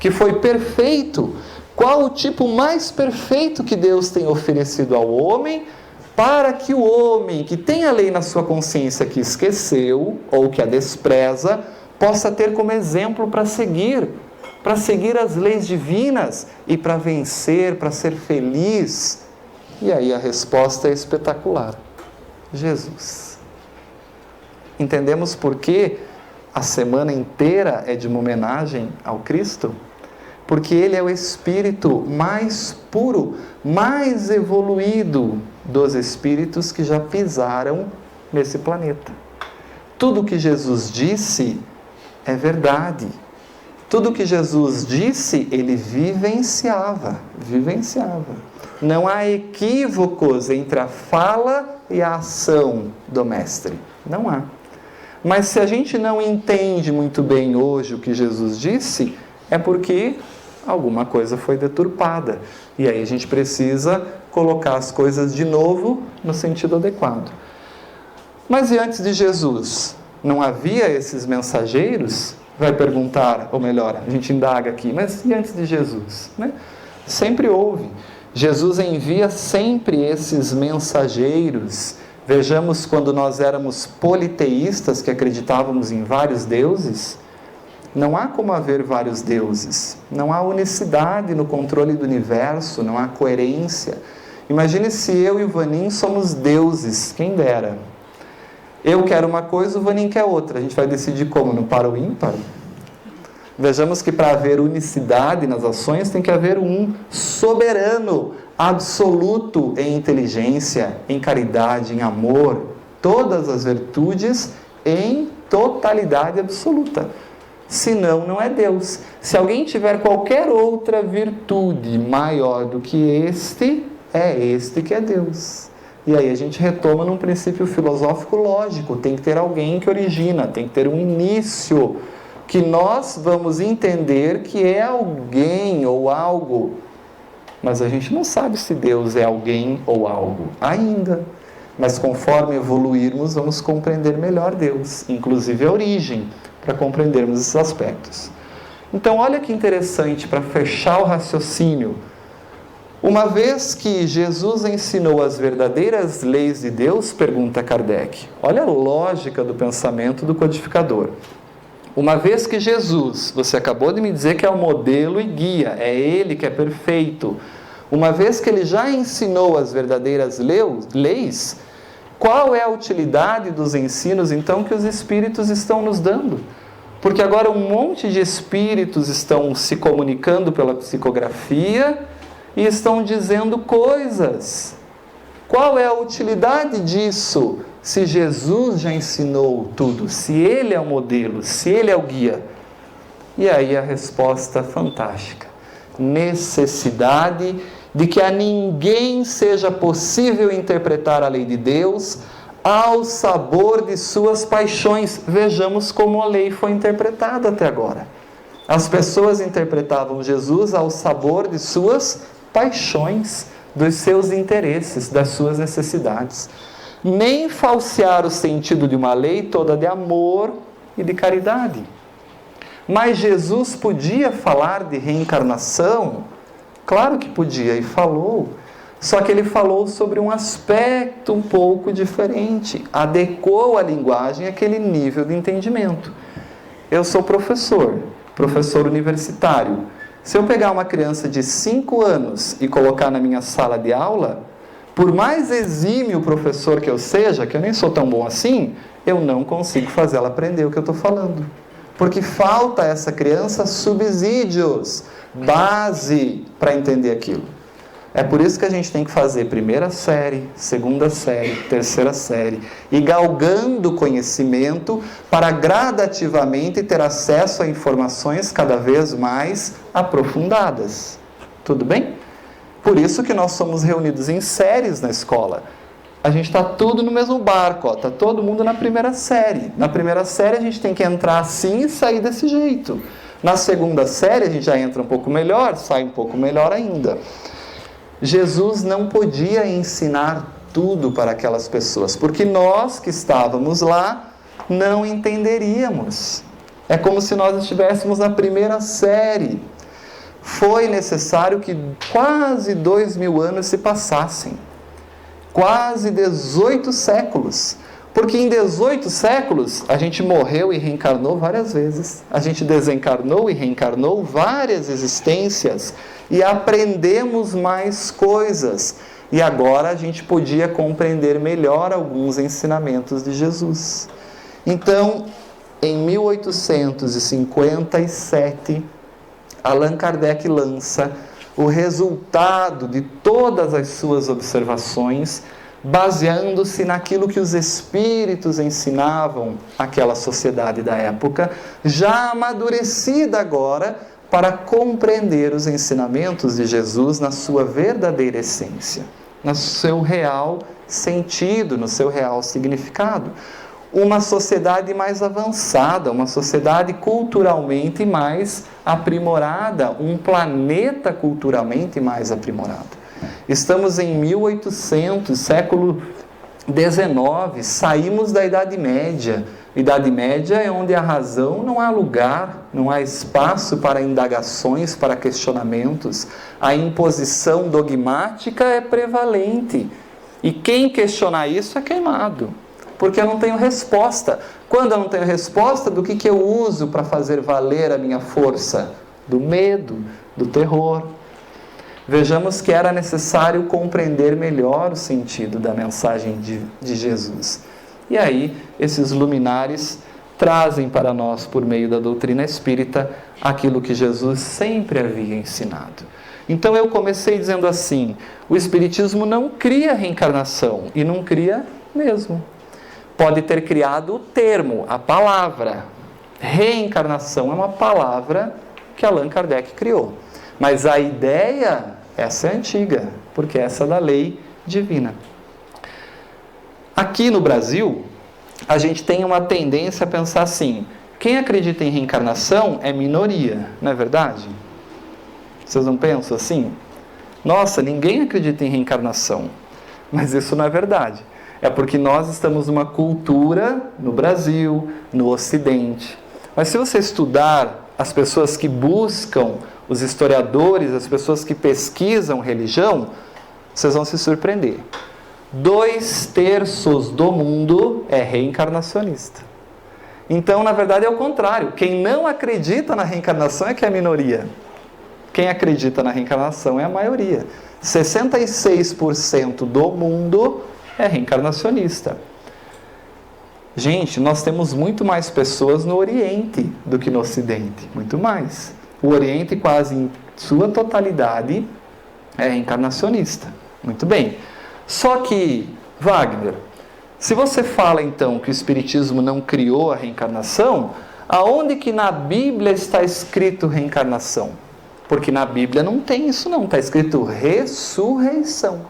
que foi perfeito? Qual o tipo mais perfeito que Deus tem oferecido ao homem, para que o homem que tem a lei na sua consciência que esqueceu, ou que a despreza, possa ter como exemplo para seguir as leis divinas e para vencer, para ser feliz? E aí a resposta é espetacular: Jesus. Entendemos por que a semana inteira é de uma homenagem ao Cristo? Porque Ele é o espírito mais puro, mais evoluído dos espíritos que já pisaram nesse planeta. Tudo que Jesus disse é verdade. Tudo que Jesus disse, Ele vivenciava. Não há equívocos entre a fala e a ação do Mestre. Não há. Mas se a gente não entende muito bem hoje o que Jesus disse, é porque alguma coisa foi deturpada. E aí a gente precisa colocar as coisas de novo no sentido adequado. Mas e antes de Jesus? Não havia esses mensageiros? Vai perguntar, ou melhor, a gente indaga aqui, mas e antes de Jesus? Né? Sempre houve. Jesus envia sempre esses mensageiros. Vejamos quando nós éramos politeístas, que acreditávamos em vários deuses. Não há como haver vários deuses. Não há unicidade no controle do universo, não há coerência. Imagine se eu e o Vanim somos deuses, quem dera. Eu quero uma coisa, o Vanim quer outra. A gente vai decidir como? No par ou ímpar? Vejamos que para haver unicidade nas ações tem que haver um soberano, absoluto em inteligência, em caridade, em amor, todas as virtudes em totalidade absoluta. Senão, não é Deus. Se alguém tiver qualquer outra virtude maior do que este, é este que é Deus. E aí a gente retoma num princípio filosófico lógico, tem que ter alguém que origina, tem que ter um início, que nós vamos entender que é alguém ou algo. Mas a gente não sabe se Deus é alguém ou algo ainda. Mas conforme evoluirmos, vamos compreender melhor Deus, inclusive a origem, para compreendermos esses aspectos. Então, olha que interessante, para fechar o raciocínio. Uma vez que Jesus ensinou as verdadeiras leis de Deus, pergunta Kardec, olha a lógica do pensamento do codificador. Uma vez que Jesus, você acabou de me dizer que é o modelo e guia, é Ele que é perfeito. Uma vez que Ele já ensinou as verdadeiras leis, qual é a utilidade dos ensinos, então, que os Espíritos estão nos dando? Porque agora um monte de Espíritos estão se comunicando pela psicografia e estão dizendo coisas. Qual é a utilidade disso? Se Jesus já ensinou tudo, se Ele é o modelo, se Ele é o guia. E aí a resposta fantástica. Necessidade de que a ninguém seja possível interpretar a lei de Deus ao sabor de suas paixões. Vejamos como a lei foi interpretada até agora. As pessoas interpretavam Jesus ao sabor de suas paixões, dos seus interesses, das suas necessidades. Nem falsear o sentido de uma lei toda de amor e de caridade. Mas Jesus podia falar de reencarnação? Claro que podia e falou. Só que ele falou sobre um aspecto um pouco diferente. Adequou a linguagem àquele nível de entendimento. Eu sou professor universitário. Se eu pegar uma criança de 5 anos e colocar na minha sala de aula, por mais exímio professor que eu seja, que eu nem sou tão bom assim, eu não consigo fazer ela aprender o que eu estou falando. Porque falta a essa criança subsídios, base para entender aquilo. É por isso que a gente tem que fazer primeira série, segunda série, terceira série, e galgando conhecimento para gradativamente ter acesso a informações cada vez mais aprofundadas. Tudo bem? Por isso que nós somos reunidos em séries na escola. A gente está tudo no mesmo barco, está todo mundo na primeira série. Na primeira série a gente tem que entrar assim e sair desse jeito. Na segunda série a gente já entra um pouco melhor, sai um pouco melhor ainda. Jesus não podia ensinar tudo para aquelas pessoas, porque nós que estávamos lá não entenderíamos. É como se nós estivéssemos na primeira série. Foi necessário que quase 2000 anos se passassem. Quase 18 séculos. Porque em 18 séculos a gente morreu e reencarnou várias vezes. A gente desencarnou e reencarnou várias existências. E aprendemos mais coisas. E agora a gente podia compreender melhor alguns ensinamentos de Jesus. Então, em 1857, Allan Kardec lança o resultado de todas as suas observações, baseando-se naquilo que os espíritos ensinavam àquela sociedade da época, já amadurecida agora para compreender os ensinamentos de Jesus na sua verdadeira essência, no seu real sentido, no seu real significado. Uma sociedade mais avançada, uma sociedade culturalmente mais aprimorada, um planeta culturalmente mais aprimorado. Estamos em 1800, século XIX, saímos da Idade Média. Idade Média é onde a razão não há lugar, não há espaço para indagações, para questionamentos. A imposição dogmática é prevalente. E quem questionar isso é queimado, porque eu não tenho resposta. Quando eu não tenho resposta, do que eu uso para fazer valer a minha força? Do medo, do terror. Vejamos que era necessário compreender melhor o sentido da mensagem de Jesus. E aí, esses luminares trazem para nós, por meio da doutrina espírita, aquilo que Jesus sempre havia ensinado. Então eu comecei dizendo assim: o Espiritismo não cria reencarnação, e não cria mesmo. Pode ter criado o termo, a palavra. Reencarnação é uma palavra que Allan Kardec criou. Mas a ideia, essa é antiga, porque essa é da lei divina. Aqui no Brasil, a gente tem uma tendência a pensar assim: quem acredita em reencarnação é minoria, não é verdade? Vocês não pensam assim? Nossa, ninguém acredita em reencarnação. Mas isso não é verdade. É porque nós estamos numa cultura no Brasil, no Ocidente. Mas se você estudar as pessoas que buscam, os historiadores, as pessoas que pesquisam religião, vocês vão se surpreender. 2/3 do mundo é reencarnacionista. Então, na verdade, é o contrário. Quem não acredita na reencarnação é que é a minoria. Quem acredita na reencarnação é a maioria. 66% do mundo é reencarnacionista. Gente, nós temos muito mais pessoas no Oriente do que no Ocidente. Muito mais. O Oriente, quase em sua totalidade, é reencarnacionista. Muito bem. Só que, Wagner, se você fala então que o Espiritismo não criou a reencarnação, aonde que na Bíblia está escrito reencarnação? Porque na Bíblia não tem isso não, está escrito ressurreição.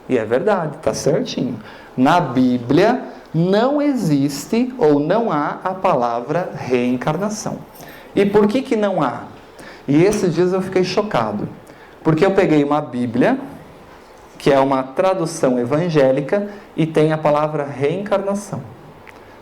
E é verdade, está certinho. Na Bíblia não existe ou não há a palavra reencarnação. E por que não há? E esses dias eu fiquei chocado, porque eu peguei uma Bíblia, que é uma tradução evangélica, e tem a palavra reencarnação.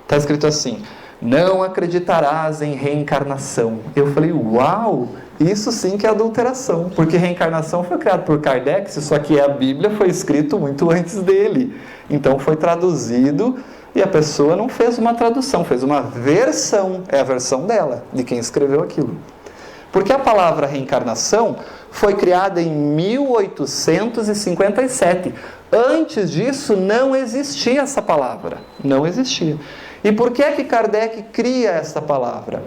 Está escrito assim: não acreditarás em reencarnação. Eu falei, uau, isso sim que é adulteração, porque reencarnação foi criado por Kardec. Se isso aqui é a Bíblia, foi escrito muito antes dele. Então foi traduzido, e a pessoa não fez uma tradução, fez uma versão, é a versão dela, de quem escreveu aquilo. Porque a palavra reencarnação foi criada em 1857. Antes disso não existia essa palavra. Não existia. E por que é que Kardec cria essa palavra?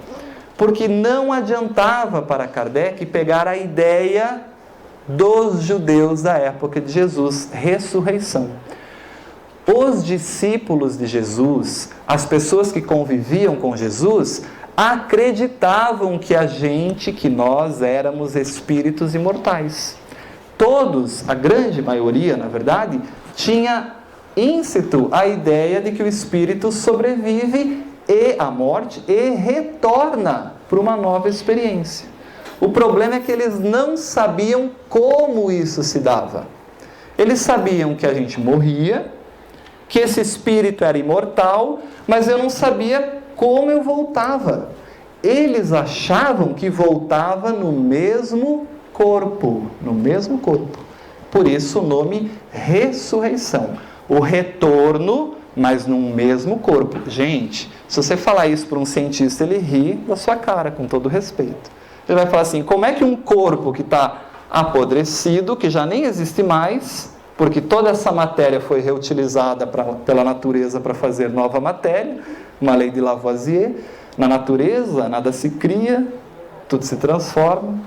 Porque não adiantava para Kardec pegar a ideia dos judeus da época de Jesus, ressurreição. Os discípulos de Jesus, as pessoas que conviviam com Jesus, acreditavam que nós éramos espíritos imortais. Todos, a grande maioria, na verdade, tinha íncito a ideia de que o espírito sobrevive à morte e retorna para uma nova experiência. O problema é que eles não sabiam como isso se dava. Eles sabiam que a gente morria, que esse espírito era imortal, mas eu não sabia como eu voltava. Eles achavam que voltava no mesmo corpo, Por isso o nome ressurreição. O retorno, mas no mesmo corpo. Gente, se você falar isso para um cientista, ele ri da sua cara, com todo respeito. Ele vai falar assim: como é que um corpo que está apodrecido, que já nem existe mais, porque toda essa matéria foi reutilizada pela natureza para fazer nova matéria, uma lei de Lavoisier, na natureza nada se cria, tudo se transforma.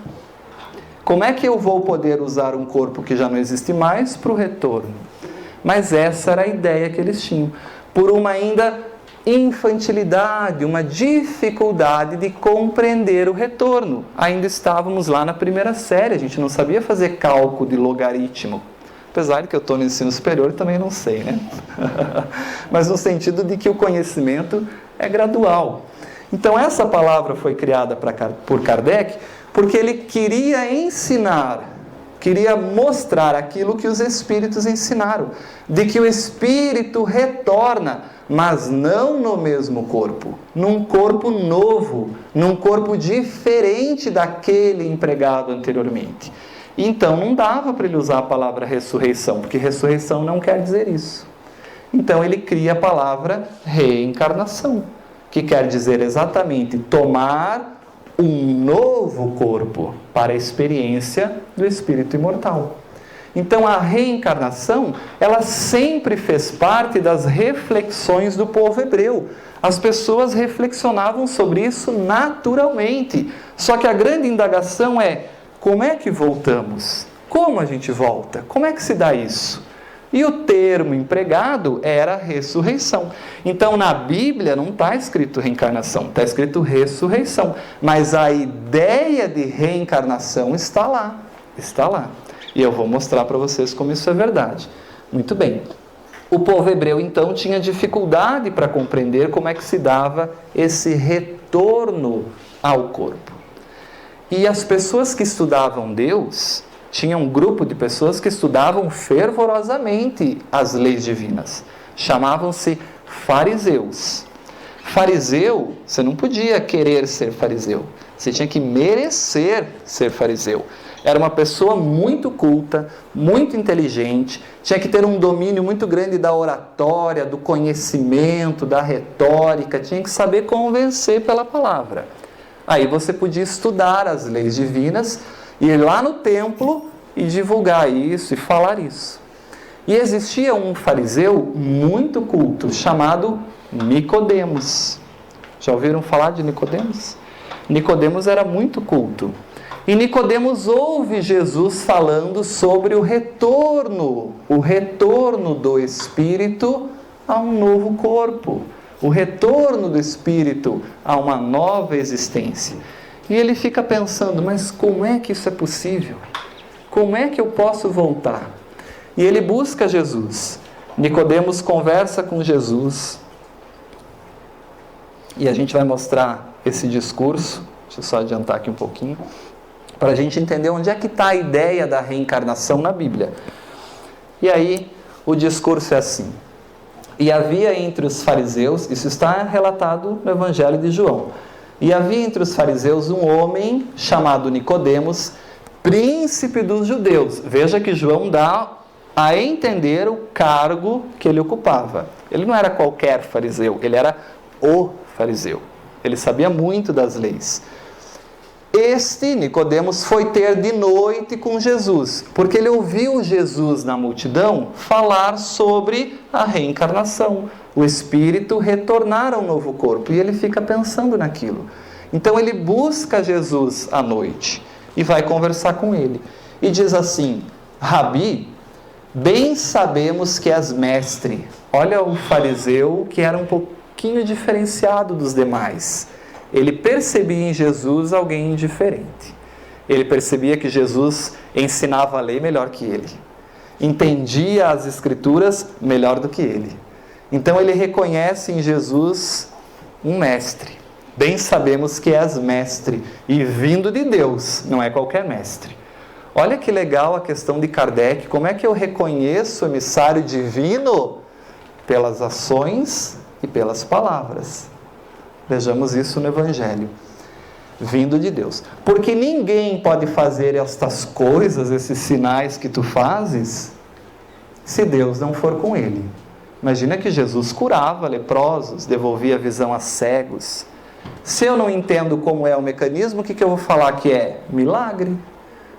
Como é que eu vou poder usar um corpo que já não existe mais para o retorno? Mas essa era a ideia que eles tinham, por uma ainda infantilidade, uma dificuldade de compreender o retorno. Ainda estávamos lá na primeira série, a gente não sabia fazer cálculo de logaritmo. Apesar de que eu estou no ensino superior, também não sei, né? Mas no sentido de que o conhecimento é gradual. Então essa palavra foi criada por Kardec porque ele queria ensinar queria mostrar aquilo que os Espíritos ensinaram, de que o Espírito retorna, mas não no mesmo corpo, num corpo novo, num corpo diferente daquele empregado anteriormente. Então não dava para ele usar a palavra ressurreição, porque ressurreição não quer dizer isso. Então ele cria a palavra reencarnação, que quer dizer exatamente tomar um novo corpo para a experiência do espírito imortal. Então a reencarnação, ela sempre fez parte das reflexões do povo hebreu. As pessoas reflexionavam sobre isso naturalmente. Só que a grande indagação é: como é que voltamos? Como a gente volta? Como é que se dá isso? E o termo empregado era ressurreição. Então na Bíblia não está escrito reencarnação, está escrito ressurreição. Mas a ideia de reencarnação está lá. Está lá. E eu vou mostrar para vocês como isso é verdade. Muito bem. O povo hebreu, então, tinha dificuldade para compreender como é que se dava esse retorno ao corpo. E as pessoas que estudavam Deus, tinha um grupo de pessoas que estudavam fervorosamente as leis divinas. Chamavam-se fariseus. Fariseu, você não podia querer ser fariseu. Você tinha que merecer ser fariseu. Era uma pessoa muito culta, muito inteligente, tinha que ter um domínio muito grande da oratória, do conhecimento, da retórica, tinha que saber convencer pela palavra. Aí você podia estudar as leis divinas, ir lá no templo e divulgar isso e falar isso. E existia um fariseu muito culto, chamado Nicodemos. Já ouviram falar de Nicodemos? Nicodemos era muito culto. E Nicodemos ouve Jesus falando sobre o retorno do Espírito a um novo corpo, o retorno do Espírito a uma nova existência. E ele fica pensando: mas como é que isso é possível? Como é que eu posso voltar? E ele busca Jesus. Nicodemos conversa com Jesus. E a gente vai mostrar esse discurso. Deixa eu só adiantar aqui um pouquinho, para a gente entender onde é que está a ideia da reencarnação na Bíblia. E aí, o discurso é assim: e havia entre os fariseus, isso está relatado no Evangelho de João, e havia entre os fariseus um homem chamado Nicodemos, príncipe dos judeus. Veja que João dá a entender o cargo que ele ocupava. Ele não era qualquer fariseu, ele era o fariseu. Ele sabia muito das leis. Este Nicodemos foi ter de noite com Jesus, porque ele ouviu Jesus na multidão falar sobre a reencarnação, o Espírito retornar ao novo corpo, e ele fica pensando naquilo. Então ele busca Jesus à noite e vai conversar com ele. E diz assim: Rabi, bem sabemos que és mestre. Olha o fariseu que era um pouquinho diferenciado dos demais. Ele percebia em Jesus alguém diferente. Ele percebia que Jesus ensinava a lei melhor que ele. Entendia as Escrituras melhor do que ele. Então ele reconhece em Jesus um mestre. Bem sabemos que és mestre e vindo de Deus, não é qualquer mestre. Olha que legal a questão de Kardec. Como é que eu reconheço o emissário divino? Pelas ações e pelas palavras. Vejamos isso no Evangelho. Vindo de Deus. Porque ninguém pode fazer estas coisas, esses sinais que tu fazes, se Deus não for com ele. Imagina que Jesus curava leprosos, devolvia a visão a cegos. Se eu não entendo como é o mecanismo, o que eu vou falar que é? Milagre.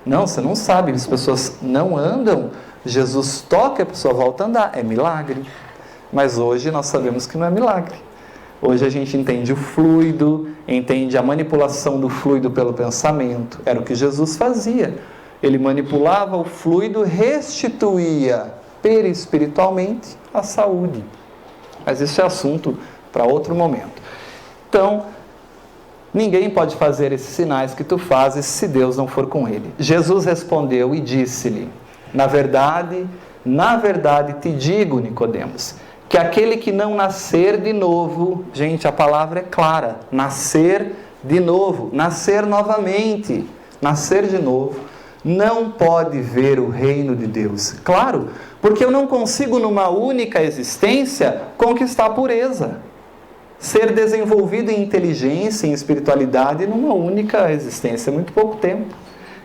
Não, você não sabe, as pessoas não andam, Jesus toca e a pessoa volta a andar, é milagre. Mas hoje nós sabemos que não é milagre. Hoje a gente entende o fluido, entende a manipulação do fluido pelo pensamento. Era o que Jesus fazia. Ele manipulava o fluido, restituía perispiritualmente a saúde. Mas isso é assunto para outro momento. Então, ninguém pode fazer esses sinais que tu fazes se Deus não for com ele. Jesus respondeu e disse-lhe: na verdade te digo, Nicodemos, que aquele que não nascer de novo, gente, a palavra é clara, nascer de novo, nascer novamente, nascer de novo, não pode ver o reino de Deus. Claro, porque eu não consigo numa única existência conquistar a pureza. Ser desenvolvido em inteligência, em espiritualidade numa única existência, é muito pouco tempo.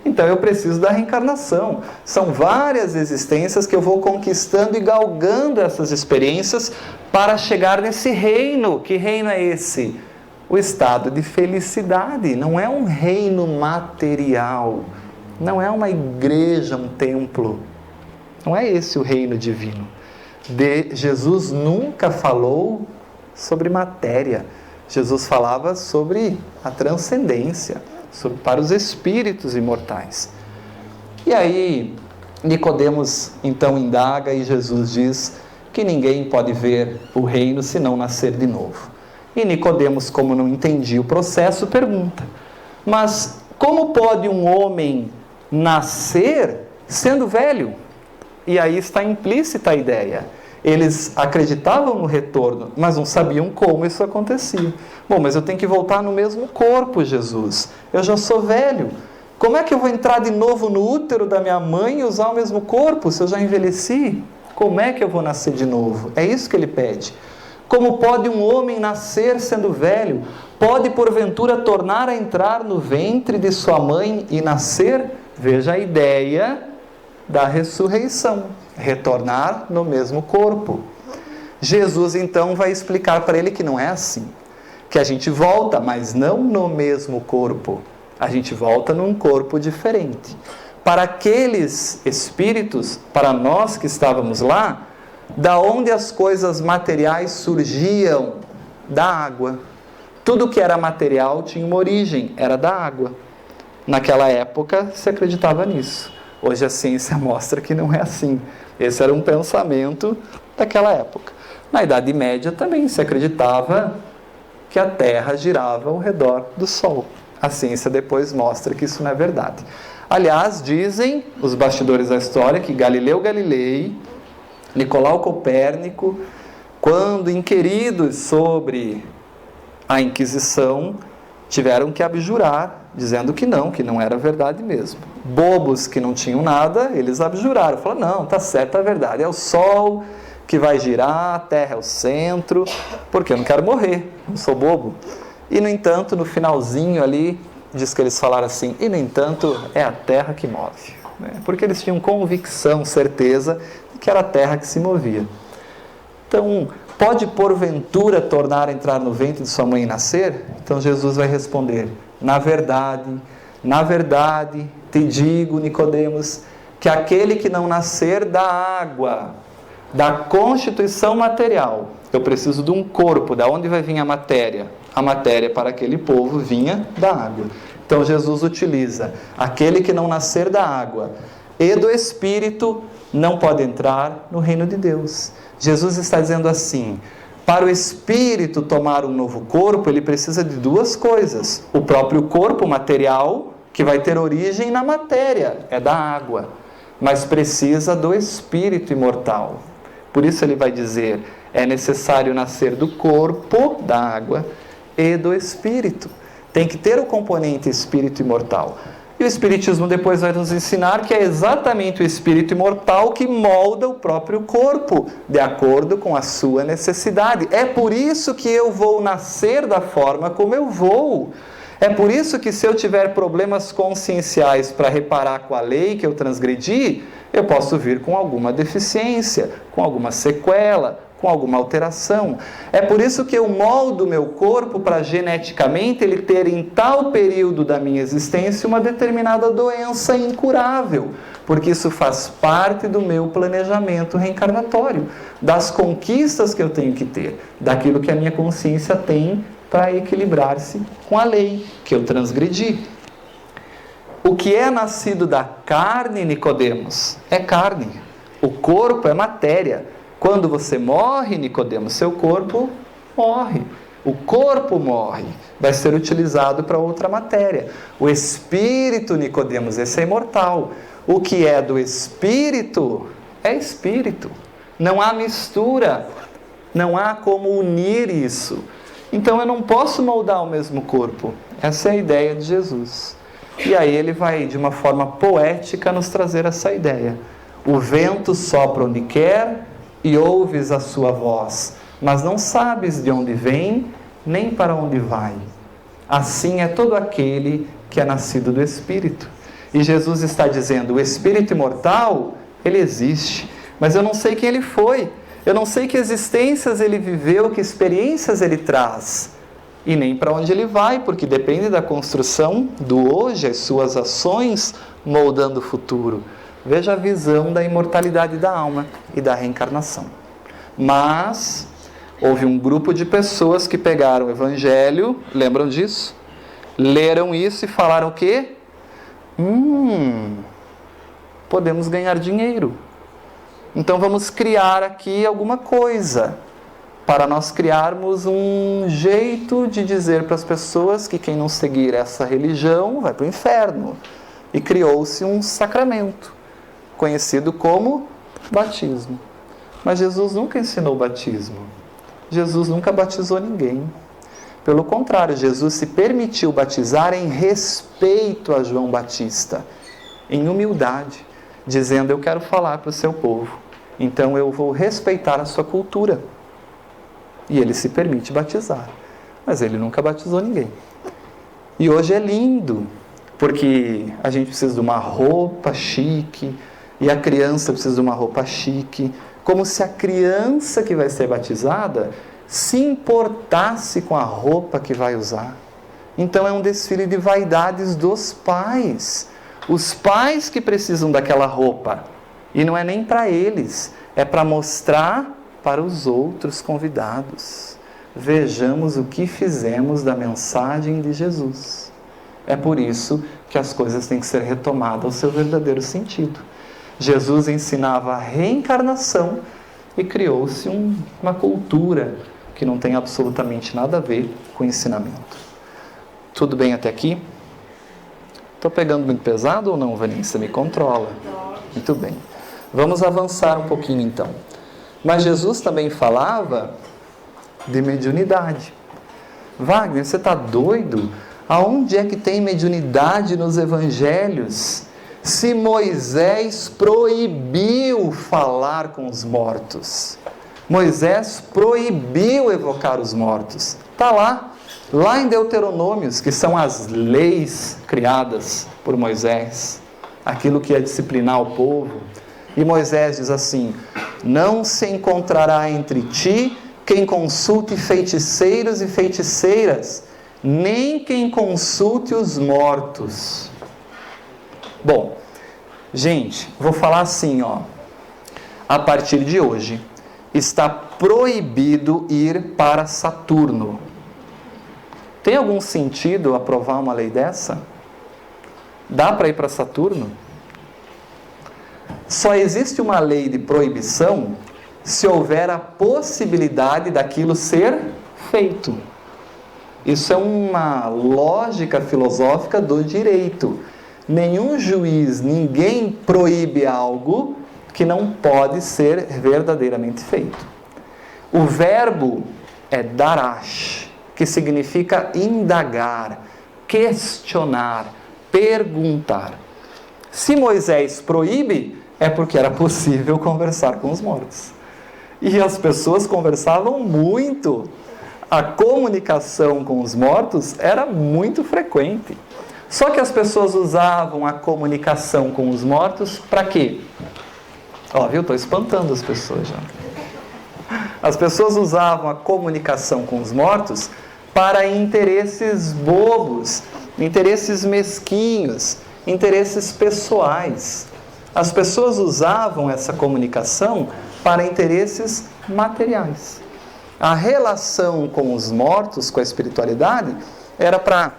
Então eu preciso da reencarnação. São várias existências que eu vou conquistando e galgando essas experiências para chegar nesse reino. Que reino é esse? O estado de felicidade. Não é um reino material. Não é uma igreja, um templo. Não é esse o reino divino. Jesus nunca falou sobre matéria. Jesus falava sobre a transcendência, para os espíritos imortais. E aí, Nicodemos então indaga e Jesus diz que ninguém pode ver o reino se não nascer de novo. E Nicodemos, como não entendia o processo, pergunta: mas como pode um homem nascer sendo velho? E aí está implícita a ideia. Eles acreditavam no retorno, mas não sabiam como isso acontecia. Bom, mas eu tenho que voltar no mesmo corpo, Jesus. Eu já sou velho. Como é que eu vou entrar de novo no útero da minha mãe e usar o mesmo corpo se eu já envelheci? Como é que eu vou nascer de novo? É isso que ele pede. Como pode um homem nascer sendo velho? Pode, porventura, tornar a entrar no ventre de sua mãe e nascer? Veja a ideia da ressurreição. Retornar no mesmo corpo. Jesus então vai explicar para ele que não é assim. Que a gente volta, mas não no mesmo corpo. A gente volta num corpo diferente. Para aqueles espíritos, para nós que estávamos lá, da onde as coisas materiais surgiam? Da água. Tudo que era material tinha uma origem, era da água. Naquela época se acreditava nisso. Hoje a ciência mostra que não é assim. Esse era um pensamento daquela época. Na Idade Média também se acreditava que a Terra girava ao redor do Sol. A ciência depois mostra que isso não é verdade. Aliás, dizem os bastidores da história que Galileu Galilei, Nicolau Copérnico, quando inquiridos sobre a Inquisição, tiveram que abjurar, dizendo que não era verdade mesmo. Bobos que não tinham nada, eles abjuraram. Falaram, não, está certo, é verdade. É o Sol que vai girar, a Terra é o centro, porque eu não quero morrer, não sou bobo. E, no entanto, no finalzinho ali, diz que eles falaram assim, e, no entanto, é a Terra que move. Porque eles tinham convicção, certeza, de que era a Terra que se movia. Então, pode porventura tornar a entrar no ventre de sua mãe e nascer? Então Jesus vai responder, na verdade, te digo, Nicodemos, que aquele que não nascer da água, da constituição material, eu preciso de um corpo, da onde vai vir a matéria? A matéria para aquele povo vinha da água. Então Jesus utiliza, aquele que não nascer da água e do Espírito não pode entrar no reino de Deus. Jesus está dizendo assim, para o Espírito tomar um novo corpo, ele precisa de duas coisas. O próprio corpo material, que vai ter origem na matéria, é da água, mas precisa do Espírito imortal. Por isso ele vai dizer, é necessário nascer do corpo, da água, e do Espírito. Tem que ter o componente Espírito imortal. E o Espiritismo depois vai nos ensinar que é exatamente o Espírito imortal que molda o próprio corpo, de acordo com a sua necessidade. É por isso que eu vou nascer da forma como eu vou. É por isso que se eu tiver problemas conscienciais para reparar com a lei que eu transgredi, eu posso vir com alguma deficiência, com alguma sequela, com alguma alteração. É por isso que eu moldo o meu corpo para geneticamente ele ter em tal período da minha existência uma determinada doença incurável, porque isso faz parte do meu planejamento reencarnatório, das conquistas que eu tenho que ter, daquilo que a minha consciência tem para equilibrar-se com a lei que eu transgredi. O que é nascido da carne, Nicodemos, é carne. O corpo é matéria. Quando você morre, Nicodemos, seu corpo morre. O corpo morre. Vai ser utilizado para outra matéria. O espírito, Nicodemos, esse é imortal. O que é do espírito é espírito. Não há mistura. Não há como unir isso. Então eu não posso moldar o mesmo corpo. Essa é a ideia de Jesus. E aí ele vai, de uma forma poética, nos trazer essa ideia. O vento sopra onde quer e ouves a sua voz, mas não sabes de onde vem, nem para onde vai. Assim é todo aquele que é nascido do Espírito. E Jesus está dizendo, o Espírito imortal, ele existe, mas eu não sei quem ele foi, eu não sei que existências ele viveu, que experiências ele traz, e nem para onde ele vai, porque depende da construção do hoje, as suas ações moldando o futuro. Veja a visão da imortalidade da alma e da reencarnação. Mas houve um grupo de pessoas que pegaram o Evangelho, lembram disso? Leram isso e falaram o quê? Podemos ganhar dinheiro. Então vamos criar aqui alguma coisa, para nós criarmos um jeito de dizer para as pessoas que quem não seguir essa religião vai para o inferno. E criou-se um sacramento, conhecido como batismo. Mas Jesus nunca ensinou batismo. Jesus nunca batizou ninguém. Pelo contrário, Jesus se permitiu batizar em respeito a João Batista, em humildade, dizendo, eu quero falar para o seu povo, então eu vou respeitar a sua cultura. E ele se permite batizar, mas ele nunca batizou ninguém. E hoje é lindo, porque a gente precisa de uma roupa chique, e a criança precisa de uma roupa chique, como se a criança que vai ser batizada se importasse com a roupa que vai usar. Então é um desfile de vaidades dos pais. Os pais que precisam daquela roupa. E não é nem para eles, é para mostrar para os outros convidados. Vejamos o que fizemos da mensagem de Jesus. É por isso que as coisas têm que ser retomadas ao seu verdadeiro sentido. Jesus ensinava a reencarnação e criou-se uma cultura que não tem absolutamente nada a ver com o ensinamento. Tudo bem até aqui? Estou pegando muito pesado ou não, Vanessa? Me controla. Muito bem. Vamos avançar um pouquinho então. Mas Jesus também falava de mediunidade. Wagner, você está doido? Aonde é que tem mediunidade nos evangelhos? Se Moisés proibiu falar com os mortos. Moisés proibiu evocar os mortos. Está lá em Deuteronômios, que são as leis criadas por Moisés, aquilo que ia disciplinar o povo. E Moisés diz assim, não se encontrará entre ti quem consulte feiticeiros e feiticeiras, nem quem consulte os mortos. Bom, gente, vou falar assim, a partir de hoje, está proibido ir para Saturno. Tem algum sentido aprovar uma lei dessa? Dá para ir para Saturno? Só existe uma lei de proibição se houver a possibilidade daquilo ser feito. Isso é uma lógica filosófica do direito. Nenhum juiz, ninguém proíbe algo que não pode ser verdadeiramente feito. O verbo é darash, que significa indagar, questionar, perguntar. Se Moisés proíbe, é porque era possível conversar com os mortos. E as pessoas conversavam muito. A comunicação com os mortos era muito frequente. Só que as pessoas usavam a comunicação com os mortos para quê? Estou espantando as pessoas já. As pessoas usavam a comunicação com os mortos para interesses bobos, interesses mesquinhos, interesses pessoais. As pessoas usavam essa comunicação para interesses materiais. A relação com os mortos, com a espiritualidade, era para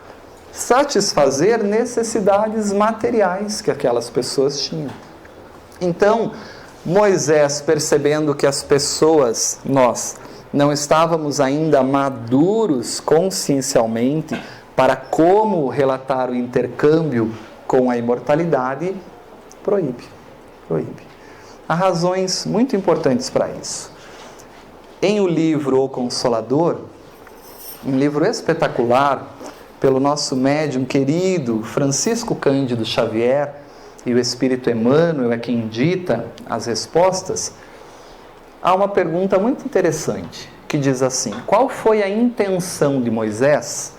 satisfazer necessidades materiais que aquelas pessoas tinham. Então, Moisés, percebendo que as pessoas, nós, não estávamos ainda maduros consciencialmente para como relatar o intercâmbio com a imortalidade, proíbe. Há razões muito importantes para isso. Em o livro O Consolador, um livro espetacular, pelo nosso médium querido Francisco Cândido Xavier, e o Espírito Emmanuel é quem dita as respostas, há uma pergunta muito interessante, que diz assim: qual foi a intenção de Moisés,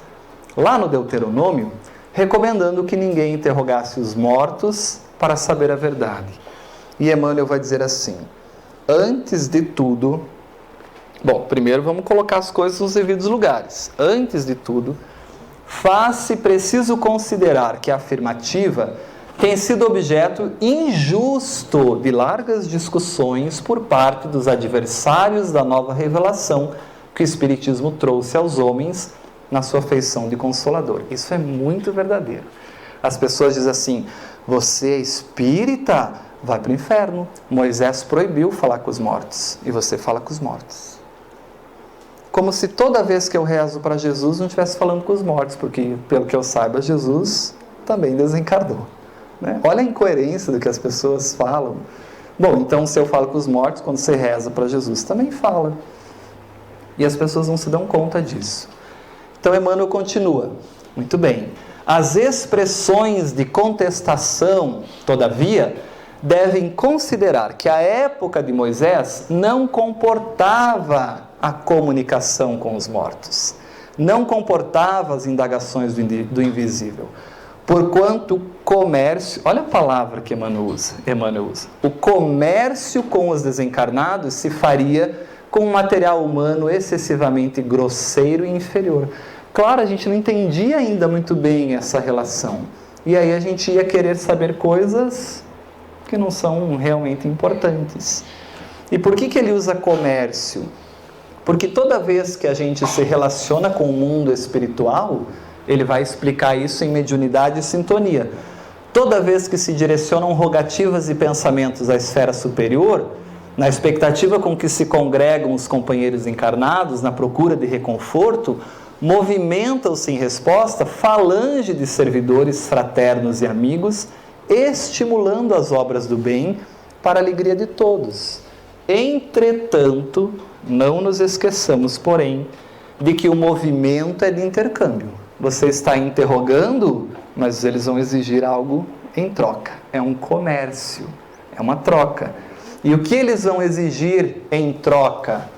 lá no Deuteronômio, recomendando que ninguém interrogasse os mortos para saber a verdade? E Emmanuel vai dizer assim: antes de tudo... Bom, primeiro vamos colocar as coisas nos devidos lugares. Antes de tudo, faz-se preciso considerar que a afirmativa tem sido objeto injusto de largas discussões por parte dos adversários da nova revelação que o Espiritismo trouxe aos homens na sua feição de consolador. Isso é muito verdadeiro. As pessoas dizem assim: você é espírita, vai para o inferno. Moisés proibiu falar com os mortos e você fala com os mortos. Como se toda vez que eu rezo para Jesus não estivesse falando com os mortos, porque, pelo que eu saiba, Jesus também desencarnou. Olha a incoerência do que as pessoas falam. Bom, então se eu falo com os mortos, quando você reza para Jesus, também fala. E as pessoas não se dão conta disso. Então Emmanuel continua. Muito bem. As expressões de contestação, todavia, devem considerar que a época de Moisés não comportava a comunicação com os mortos. Não comportava as indagações do invisível. Porquanto o comércio, olha a palavra que Emmanuel usa, o comércio com os desencarnados se faria com um material humano excessivamente grosseiro e inferior. Claro, a gente não entendia ainda muito bem essa relação. E aí a gente ia querer saber coisas que não são realmente importantes. E por que ele usa comércio? Porque toda vez que a gente se relaciona com o mundo espiritual, ele vai explicar isso em Mediunidade e Sintonia. Toda vez que se direcionam rogativas e pensamentos à esfera superior, na expectativa com que se congregam os companheiros encarnados, na procura de reconforto, movimentam-se em resposta falange de servidores fraternos e amigos, estimulando as obras do bem para a alegria de todos. Entretanto, não nos esqueçamos, porém, de que o movimento é de intercâmbio. Você está interrogando, mas eles vão exigir algo em troca. É um comércio, é uma troca. E o que eles vão exigir em troca?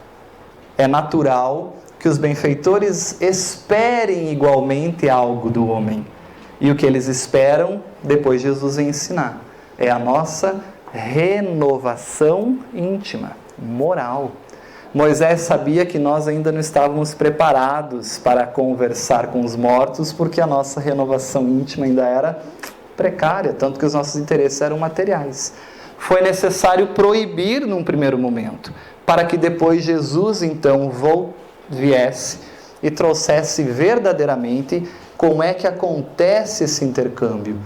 É natural que os benfeitores esperem igualmente algo do homem. E o que eles esperam, depois Jesus vai ensinar, é a nossa renovação íntima, moral. Moisés sabia que nós ainda não estávamos preparados para conversar com os mortos, porque a nossa renovação íntima ainda era precária, tanto que os nossos interesses eram materiais. Foi necessário proibir num primeiro momento, para que depois Jesus então viesse e trouxesse verdadeiramente como é que acontece esse intercâmbio.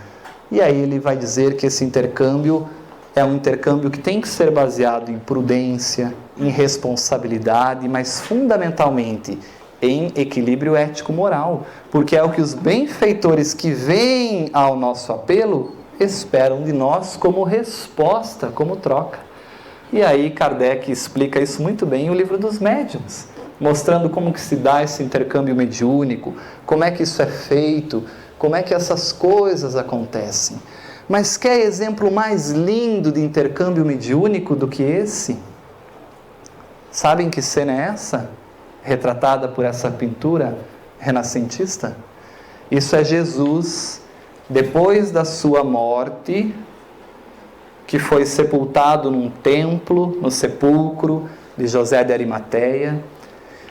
E aí ele vai dizer que esse intercâmbio é um intercâmbio que tem que ser baseado em prudência, em responsabilidade, mas fundamentalmente em equilíbrio ético-moral, porque é o que os benfeitores que vêm ao nosso apelo esperam de nós como resposta, como troca. E aí Kardec explica isso muito bem em O Livro dos Médiuns, mostrando como que se dá esse intercâmbio mediúnico, como é que isso é feito, como é que essas coisas acontecem. Mas quer exemplo mais lindo de intercâmbio mediúnico do que esse? Sabem que cena é essa? Retratada por essa pintura renascentista? Isso é Jesus, depois da sua morte, que foi sepultado num templo, no sepulcro de José de Arimateia.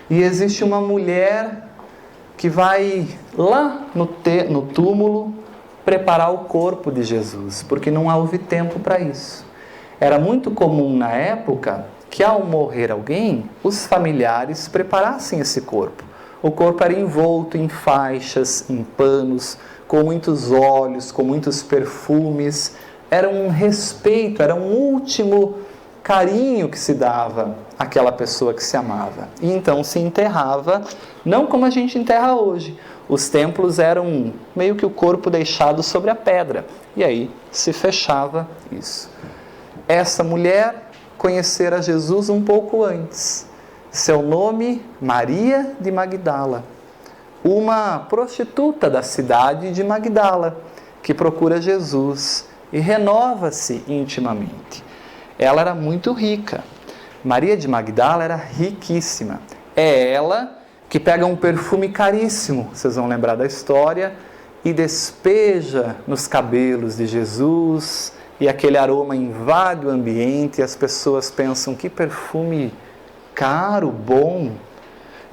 E existe uma mulher que vai lá no túmulo preparar o corpo de Jesus, porque não houve tempo para isso. Era muito comum na época que ao morrer alguém, os familiares preparassem esse corpo. O corpo era envolto em faixas, em panos, com muitos óleos, com muitos perfumes. Era um respeito, era um último carinho que se dava àquela pessoa que se amava. E então se enterrava, não como a gente enterra hoje. Os templos eram meio que o corpo deixado sobre a pedra. E aí se fechava isso. Essa mulher conhecera Jesus um pouco antes. Seu nome, Maria de Magdala. uma prostituta da cidade de Magdala, que procura Jesus e renova-se intimamente. Ela era muito rica. Maria de Magdala era riquíssima. É ela que pega um perfume caríssimo, vocês vão lembrar da história, e despeja nos cabelos de Jesus, e aquele aroma invade o ambiente, e as pessoas pensam, que perfume caro, bom.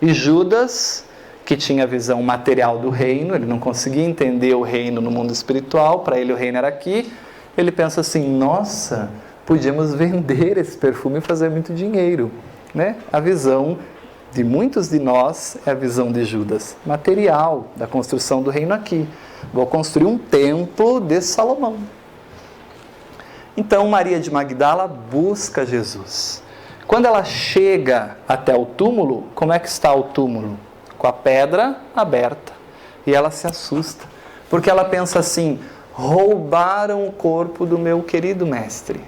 E Judas, que tinha a visão material do reino, ele não conseguia entender o reino no mundo espiritual, para ele o reino era aqui, ele pensa assim, nossa, podíamos vender esse perfume e fazer muito dinheiro, né? A visão de muitos de nós é a visão de Judas, material, da construção do reino aqui. Vou construir um templo de Salomão. Então Maria de Magdala busca Jesus. Quando ela chega até o túmulo, como é que está o túmulo? Com a pedra aberta. E ela se assusta, porque ela pensa assim, roubaram o corpo do meu querido mestre.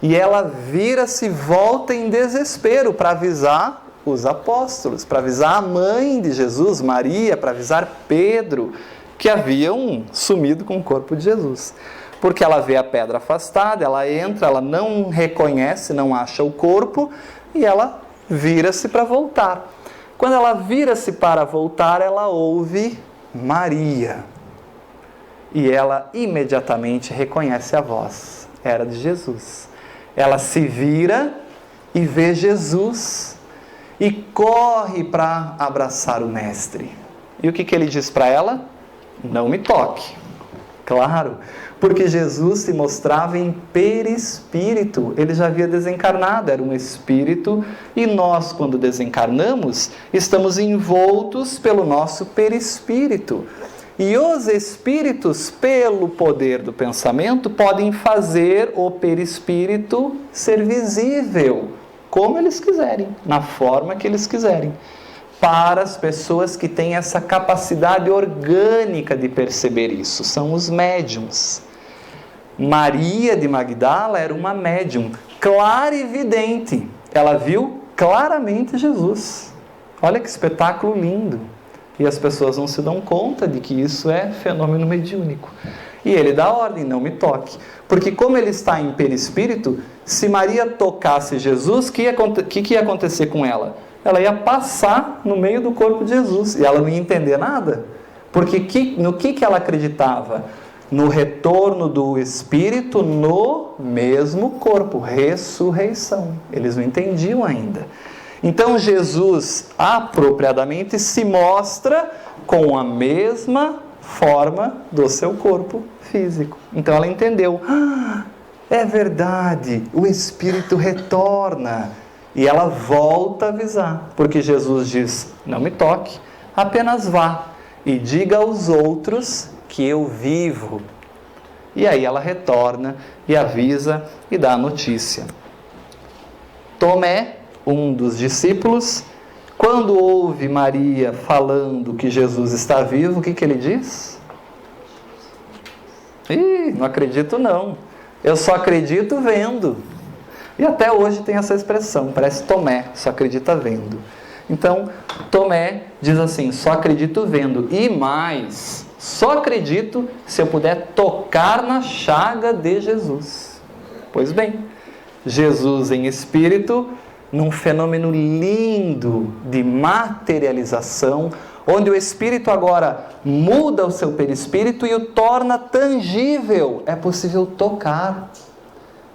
E ela vira-se e volta em desespero para avisar os apóstolos, para avisar a mãe de Jesus, Maria, para avisar Pedro, que haviam sumido com o corpo de Jesus. Porque ela vê a pedra afastada, ela entra, ela não reconhece, não acha o corpo, e ela vira-se para voltar. Quando ela vira-se para voltar, ela ouve Maria. E ela imediatamente reconhece a voz. Era de Jesus. Ela se vira e vê Jesus e corre para abraçar o mestre. E o que ele diz para ela? Não me toque. Claro, porque Jesus se mostrava em perispírito. Ele já havia desencarnado, era um espírito, e nós, quando desencarnamos, estamos envoltos pelo nosso perispírito. E os espíritos, pelo poder do pensamento, podem fazer o perispírito ser visível, como eles quiserem, na forma que eles quiserem, para as pessoas que têm essa capacidade orgânica de perceber isso, são os médiums. Maria de Magdala era uma médium clarividente, ela viu claramente Jesus. Olha que espetáculo lindo! E as pessoas não se dão conta de que isso é fenômeno mediúnico. E ele dá ordem, não me toque. Porque como ele está em perispírito, se Maria tocasse Jesus, o que ia acontecer com ela? Ela ia passar no meio do corpo de Jesus e ela não ia entender nada. Porque no que ela acreditava? No retorno do Espírito no mesmo corpo, ressurreição. Eles não entendiam ainda. Então Jesus apropriadamente se mostra com a mesma forma do seu corpo físico. Então ela entendeu, é verdade, o Espírito retorna. E ela volta a avisar, porque Jesus diz, não me toque, apenas vá e diga aos outros que eu vivo. E aí ela retorna e avisa e dá a notícia. Tomé, um dos discípulos, quando ouve Maria falando que Jesus está vivo, o que ele diz? Não acredito não, eu só acredito vendo. E até hoje tem essa expressão, parece Tomé, só acredita vendo. Então, Tomé diz assim, só acredito vendo. E mais, só acredito se eu puder tocar na chaga de Jesus. Pois bem, Jesus em espírito, num fenômeno lindo de materialização, onde o espírito agora muda o seu perispírito e o torna tangível. É possível tocar.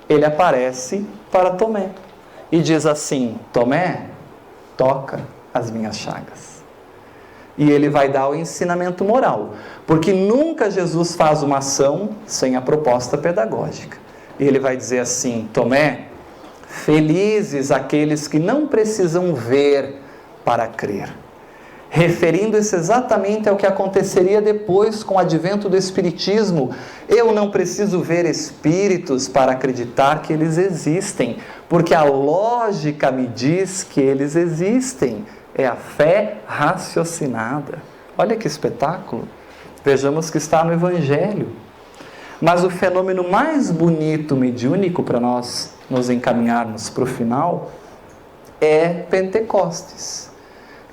Ele aparece para Tomé e diz assim, Tomé, toca as minhas chagas. E ele vai dar o ensinamento moral, porque nunca Jesus faz uma ação sem a proposta pedagógica. E ele vai dizer assim, Tomé, felizes aqueles que não precisam ver para crer. Referindo-se exatamente ao que aconteceria depois com o advento do Espiritismo. Eu não preciso ver espíritos para acreditar que eles existem, porque a lógica me diz que eles existem. É a fé raciocinada. Olha que espetáculo. Vejamos que está no Evangelho. Mas o fenômeno mais bonito mediúnico para nós nos encaminharmos para o final é Pentecostes.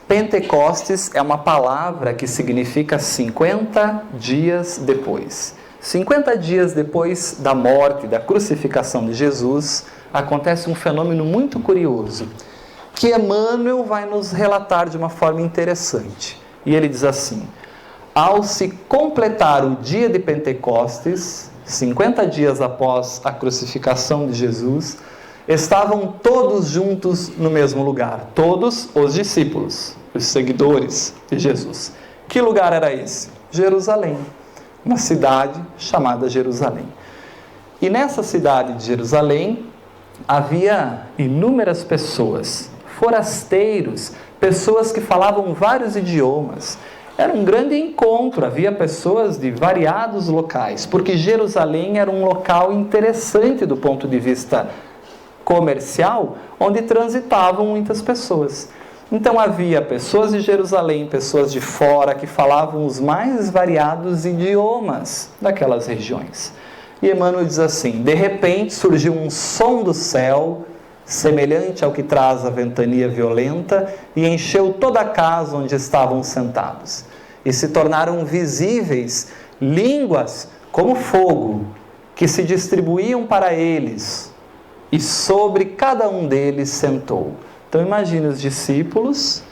Pentecostes é uma palavra que significa 50 dias depois. 50 dias depois da morte, da crucificação de Jesus, acontece um fenômeno muito curioso, que Emmanuel vai nos relatar de uma forma interessante. E ele diz assim: ao se completar o dia de Pentecostes, 50 dias após a crucificação de Jesus, estavam todos juntos no mesmo lugar, todos os discípulos, os seguidores de Jesus. Que lugar era esse? Jerusalém, uma cidade chamada Jerusalém. E nessa cidade de Jerusalém havia inúmeras pessoas, forasteiros, pessoas que falavam vários idiomas. Era um grande encontro, havia pessoas de variados locais, porque Jerusalém era um local interessante do ponto de vista comercial, onde transitavam muitas pessoas. Então havia pessoas de Jerusalém, pessoas de fora, que falavam os mais variados idiomas daquelas regiões. E Emmanuel diz assim: de repente surgiu um som do céu, semelhante ao que traz a ventania violenta, e encheu toda a casa onde estavam sentados. E se tornaram visíveis línguas como fogo, que se distribuíam para eles, e sobre cada um deles sentou. Então imagine os discípulos,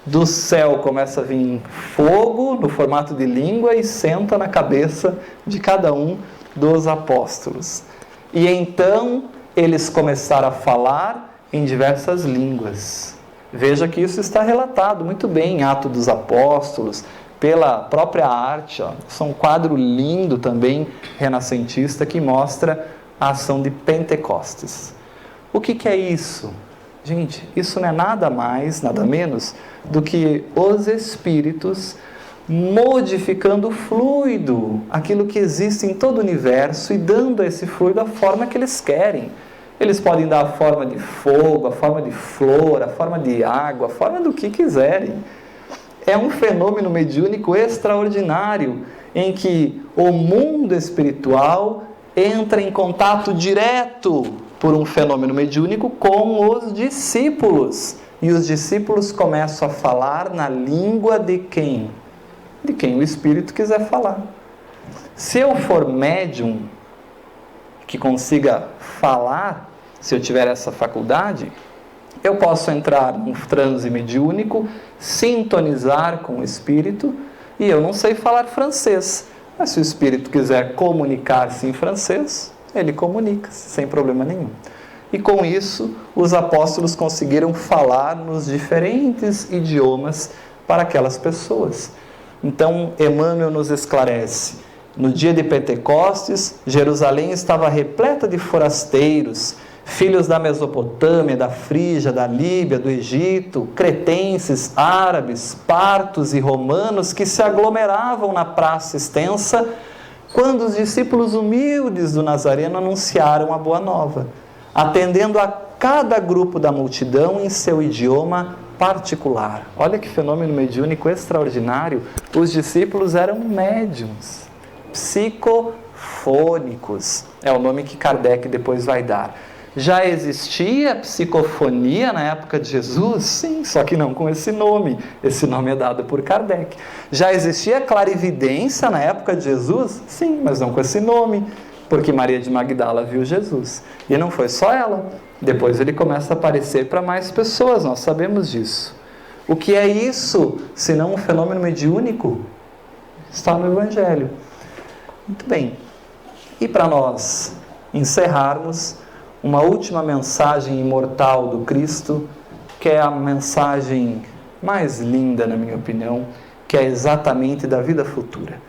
do céu começa a vir fogo no formato de língua e senta na cabeça de cada um dos apóstolos. E então eles começaram a falar em diversas línguas. Veja que isso está relatado muito bem em Atos dos Apóstolos, pela própria arte. Isso é um quadro lindo também, renascentista, que mostra a ação de Pentecostes. O que é isso? Gente, isso não é nada mais, nada menos do que os Espíritos modificando o fluido, aquilo que existe em todo o universo, e dando a esse fluido a forma que eles querem. Eles podem dar a forma de fogo, a forma de flor, a forma de água, a forma do que quiserem. É um fenômeno mediúnico extraordinário, em que o mundo espiritual entra em contato direto por um fenômeno mediúnico com os discípulos. E os discípulos começam a falar na língua de quem? De quem o Espírito quiser falar. Se eu for médium que consiga falar, se eu tiver essa faculdade, eu posso entrar num transe mediúnico, sintonizar com o Espírito, e eu não sei falar francês, mas se o Espírito quiser comunicar-se em francês, ele comunica-se sem problema nenhum. E com isso, os apóstolos conseguiram falar nos diferentes idiomas para aquelas pessoas. Então, Emmanuel nos esclarece: no dia de Pentecostes, Jerusalém estava repleta de forasteiros, filhos da Mesopotâmia, da Frígia, da Líbia, do Egito, cretenses, árabes, partos e romanos, que se aglomeravam na praça extensa quando os discípulos humildes do Nazareno anunciaram a Boa Nova, atendendo a cada grupo da multidão em seu idioma particular. Olha que fenômeno mediúnico extraordinário. Os discípulos eram médiuns, psicofônicos, é o nome que Kardec depois vai dar. Já existia psicofonia na época de Jesus? Sim, só que não com esse nome. Esse nome é dado por Kardec. Já existia clarividência na época de Jesus? Sim, mas não com esse nome, porque Maria de Magdala viu Jesus. E não foi só ela. Depois ele começa a aparecer para mais pessoas, nós sabemos disso. O que é isso, senão um fenômeno mediúnico? Está no Evangelho. Muito bem. E para nós encerrarmos, uma última mensagem imortal do Cristo, que é a mensagem mais linda, na minha opinião, que é exatamente da vida futura.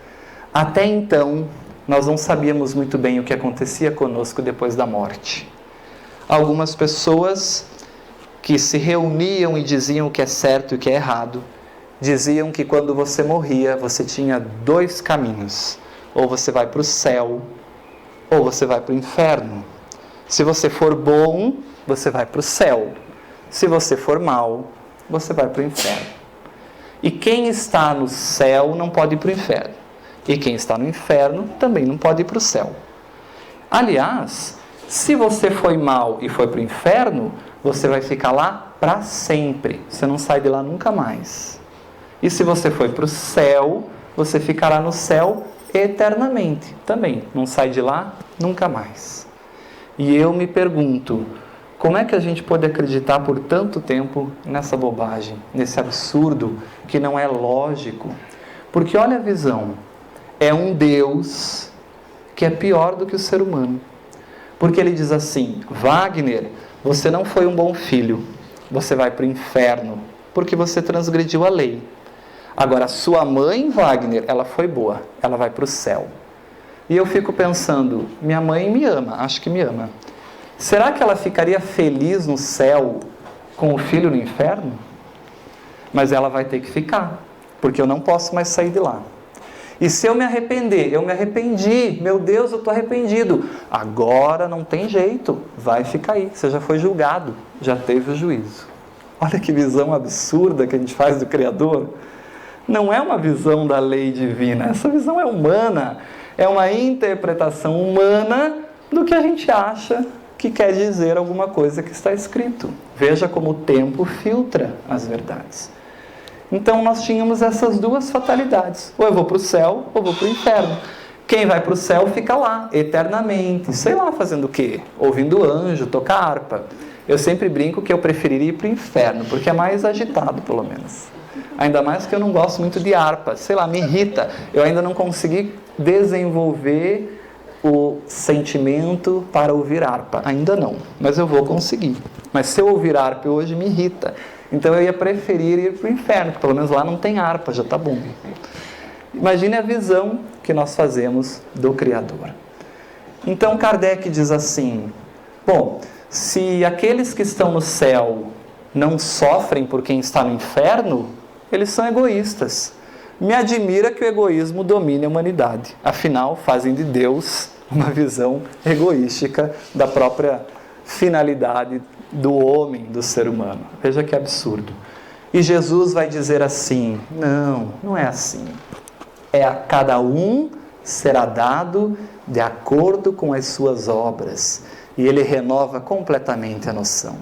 Até então, nós não sabíamos muito bem o que acontecia conosco depois da morte. Algumas pessoas que se reuniam e diziam o que é certo e o que é errado, diziam que quando você morria, você tinha dois caminhos: ou você vai para o céu, ou você vai para o inferno. Se você for bom, você vai para o céu. Se você for mal, você vai para o inferno. E quem está no céu não pode ir para o inferno. E quem está no inferno também não pode ir para o céu. Aliás, se você foi mal e foi para o inferno, você vai ficar lá para sempre. Você não sai de lá nunca mais. E se você foi para o céu, você ficará no céu eternamente. Também, não sai de lá nunca mais. E eu me pergunto, como é que a gente pode acreditar por tanto tempo nessa bobagem, nesse absurdo que não é lógico? Porque olha a visão, é um Deus que é pior do que o ser humano. Porque ele diz assim, Wagner, você não foi um bom filho, você vai para o inferno, porque você transgrediu a lei. Agora, sua mãe, Wagner, ela foi boa, ela vai para o céu. E eu fico pensando, minha mãe me ama, acho que me ama. Será que ela ficaria feliz no céu com o filho no inferno? Mas ela vai ter que ficar, porque eu não posso mais sair de lá. E se eu me arrepender, eu me arrependi, meu Deus, eu estou arrependido. Agora não tem jeito, vai ficar aí, você já foi julgado, já teve o juízo. Olha que visão absurda que a gente faz do Criador. Não é uma visão da lei divina, essa visão é humana, é uma interpretação humana do que a gente acha que quer dizer alguma coisa que está escrito. Veja como o tempo filtra as verdades. Então nós tínhamos essas duas fatalidades, ou eu vou para o céu, ou vou para o inferno. Quem vai para o céu fica lá, eternamente, sei lá fazendo o quê? Ouvindo anjo, tocar harpa. Eu sempre brinco que eu preferiria ir para o inferno, porque é mais agitado pelo menos. Ainda mais que eu não gosto muito de harpa, sei lá, me irrita. Eu ainda não consegui desenvolver o sentimento para ouvir harpa, ainda não, mas eu vou conseguir. Mas se eu ouvir harpa hoje, me irrita. Então eu ia preferir ir para o inferno, porque pelo menos lá não tem harpa, já está bom. Imagine a visão que nós fazemos do Criador. Então Kardec diz assim, bom, se aqueles que estão no céu não sofrem por quem está no inferno, eles são egoístas. Me admira que o egoísmo domine a humanidade. Afinal, fazem de Deus uma visão egoística da própria finalidade do homem, do ser humano. Veja que absurdo. E Jesus vai dizer assim, não é assim. A cada um será dado de acordo com as suas obras. E ele renova completamente a noção.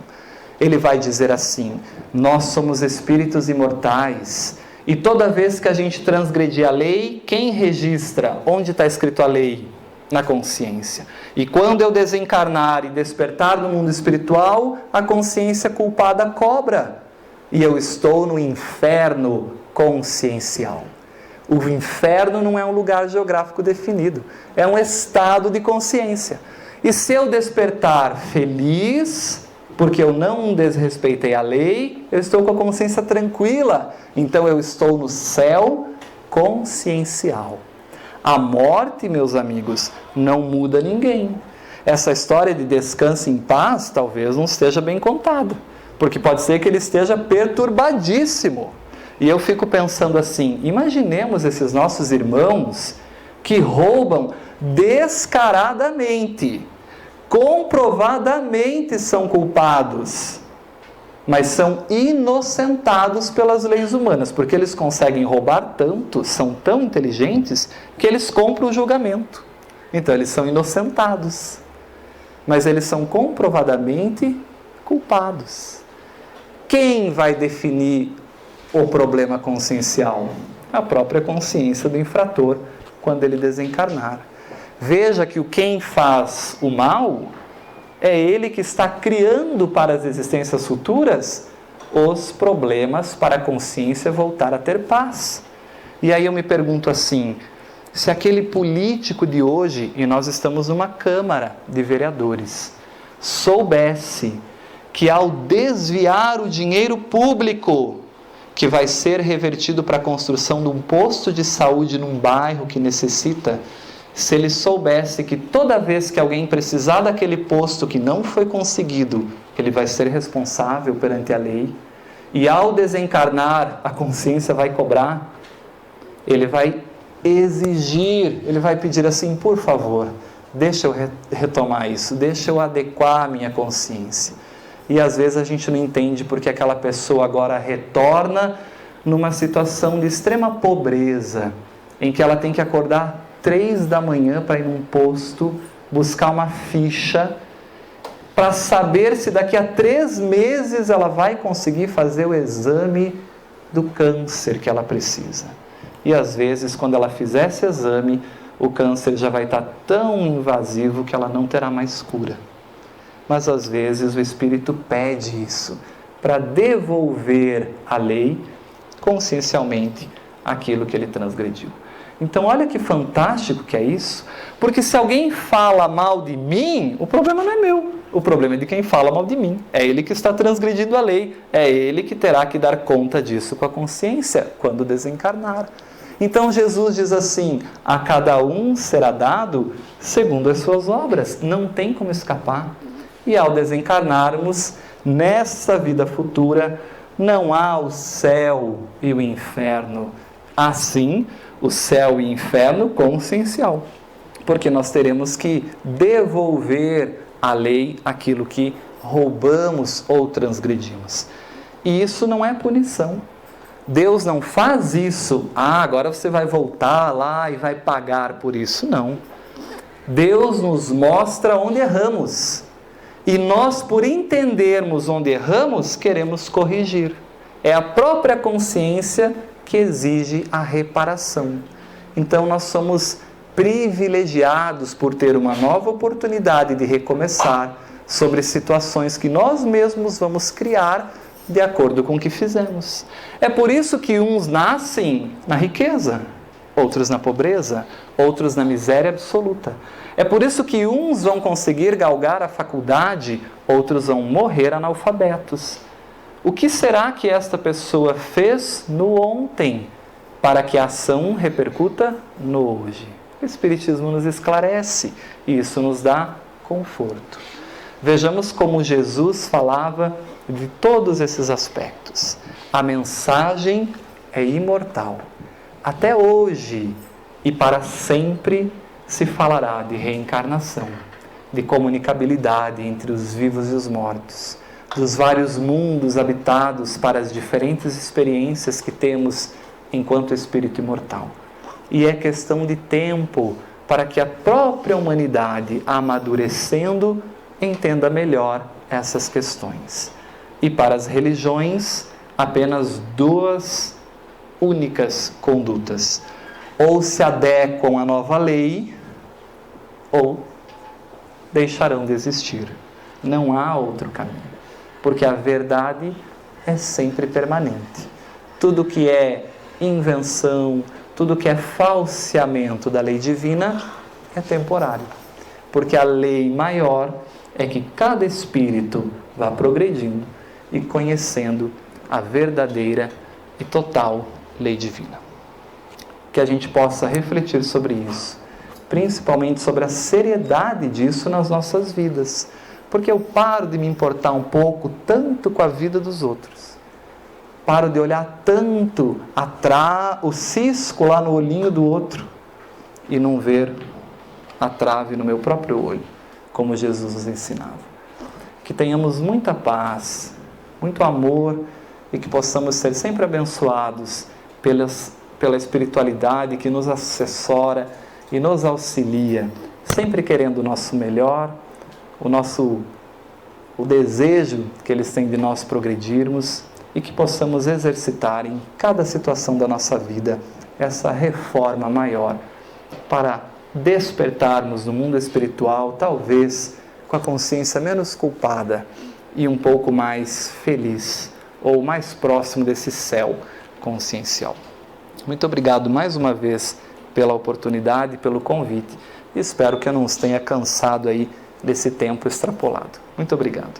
Ele vai dizer assim, nós somos espíritos imortais, e toda vez que a gente transgredir a lei, quem registra onde está escrito a lei? Na consciência. E quando eu desencarnar e despertar no mundo espiritual, a consciência culpada cobra. E eu estou no inferno consciencial. O inferno não é um lugar geográfico definido, é um estado de consciência. E se eu despertar feliz, porque eu não desrespeitei a lei, eu estou com a consciência tranquila. Então eu estou no céu consciencial. A morte, meus amigos, não muda ninguém. Essa história de descanso em paz talvez não esteja bem contada, porque pode ser que ele esteja perturbadíssimo. E eu fico pensando assim, imaginemos esses nossos irmãos que roubam descaradamente, comprovadamente são culpados, mas são inocentados pelas leis humanas, porque eles conseguem roubar tanto, são tão inteligentes, que eles compram o julgamento. Então eles são inocentados, mas eles são comprovadamente culpados. Quem vai definir o problema consciencial? A própria consciência do infrator, quando ele desencarnar. Veja que quem faz o mal é ele que está criando para as existências futuras os problemas para a consciência voltar a ter paz. E aí eu me pergunto assim, se aquele político de hoje, e nós estamos numa Câmara de Vereadores, soubesse que ao desviar o dinheiro público, que vai ser revertido para a construção de um posto de saúde num bairro que necessita, se ele soubesse que toda vez que alguém precisar daquele posto que não foi conseguido, ele vai ser responsável perante a lei, e ao desencarnar a consciência vai cobrar, ele vai exigir, ele vai pedir assim, por favor, deixa eu retomar isso, deixa eu adequar a minha consciência. E às vezes a gente não entende porque aquela pessoa agora retorna numa situação de extrema pobreza, em que ela tem que acordar 3 da manhã para ir num posto, buscar uma ficha, para saber se daqui a 3 meses ela vai conseguir fazer o exame do câncer que ela precisa. E às vezes, quando ela fizer esse exame, o câncer já vai estar tão invasivo que ela não terá mais cura. Mas às vezes o Espírito pede isso, para devolver à lei, consciencialmente, aquilo que ele transgrediu. Então olha que fantástico que é isso, porque se alguém fala mal de mim, o problema não é meu, o problema é de quem fala mal de mim. É ele que está transgredindo a lei, é ele que terá que dar conta disso com a consciência quando desencarnar. Então Jesus diz assim, a cada um será dado segundo as suas obras, não tem como escapar. E ao desencarnarmos, nessa vida futura, não há o céu e o inferno. Há sim o céu e o inferno consciencial, porque nós teremos que devolver à lei aquilo que roubamos ou transgredimos. E isso não é punição. Deus não faz isso, agora você vai voltar lá e vai pagar por isso. Não. Deus nos mostra onde erramos. E nós, por entendermos onde erramos, queremos corrigir. É a própria consciência que exige a reparação. Então nós somos privilegiados por ter uma nova oportunidade de recomeçar sobre situações que nós mesmos vamos criar de acordo com o que fizemos. É por isso que uns nascem na riqueza, outros na pobreza, outros na miséria absoluta. É por isso que uns vão conseguir galgar a faculdade, outros vão morrer analfabetos. O que será que esta pessoa fez no ontem para que a ação repercuta no hoje? O Espiritismo nos esclarece e isso nos dá conforto. Vejamos como Jesus falava de todos esses aspectos. A mensagem é imortal. Até hoje e para sempre se falará de reencarnação, de comunicabilidade entre os vivos e os mortos, dos vários mundos habitados para as diferentes experiências que temos enquanto espírito imortal. E é questão de tempo para que a própria humanidade, amadurecendo, entenda melhor essas questões. E para as religiões, apenas 2 únicas condutas. Ou se adequam à nova lei, ou deixarão de existir. Não há outro caminho, porque a verdade é sempre permanente. Tudo que é invenção, tudo que é falseamento da lei divina é temporário, porque a lei maior é que cada espírito vá progredindo e conhecendo a verdadeira e total lei divina. Que a gente possa refletir sobre isso, principalmente sobre a seriedade disso nas nossas vidas, porque eu paro de me importar um pouco tanto com a vida dos outros, paro de olhar tanto atrás, o cisco lá no olhinho do outro e não ver a trave no meu próprio olho, como Jesus nos ensinava. Que tenhamos muita paz, muito amor e que possamos ser sempre abençoados pela espiritualidade que nos assessora e nos auxilia, sempre querendo o nosso melhor, o desejo que eles têm de nós progredirmos e que possamos exercitar em cada situação da nossa vida essa reforma maior para despertarmos no mundo espiritual, talvez com a consciência menos culpada e um pouco mais feliz ou mais próximo desse céu consciencial. Muito obrigado mais uma vez pela oportunidade, pelo convite. Espero que eu não os tenha cansado aí desse tempo extrapolado. Muito obrigado.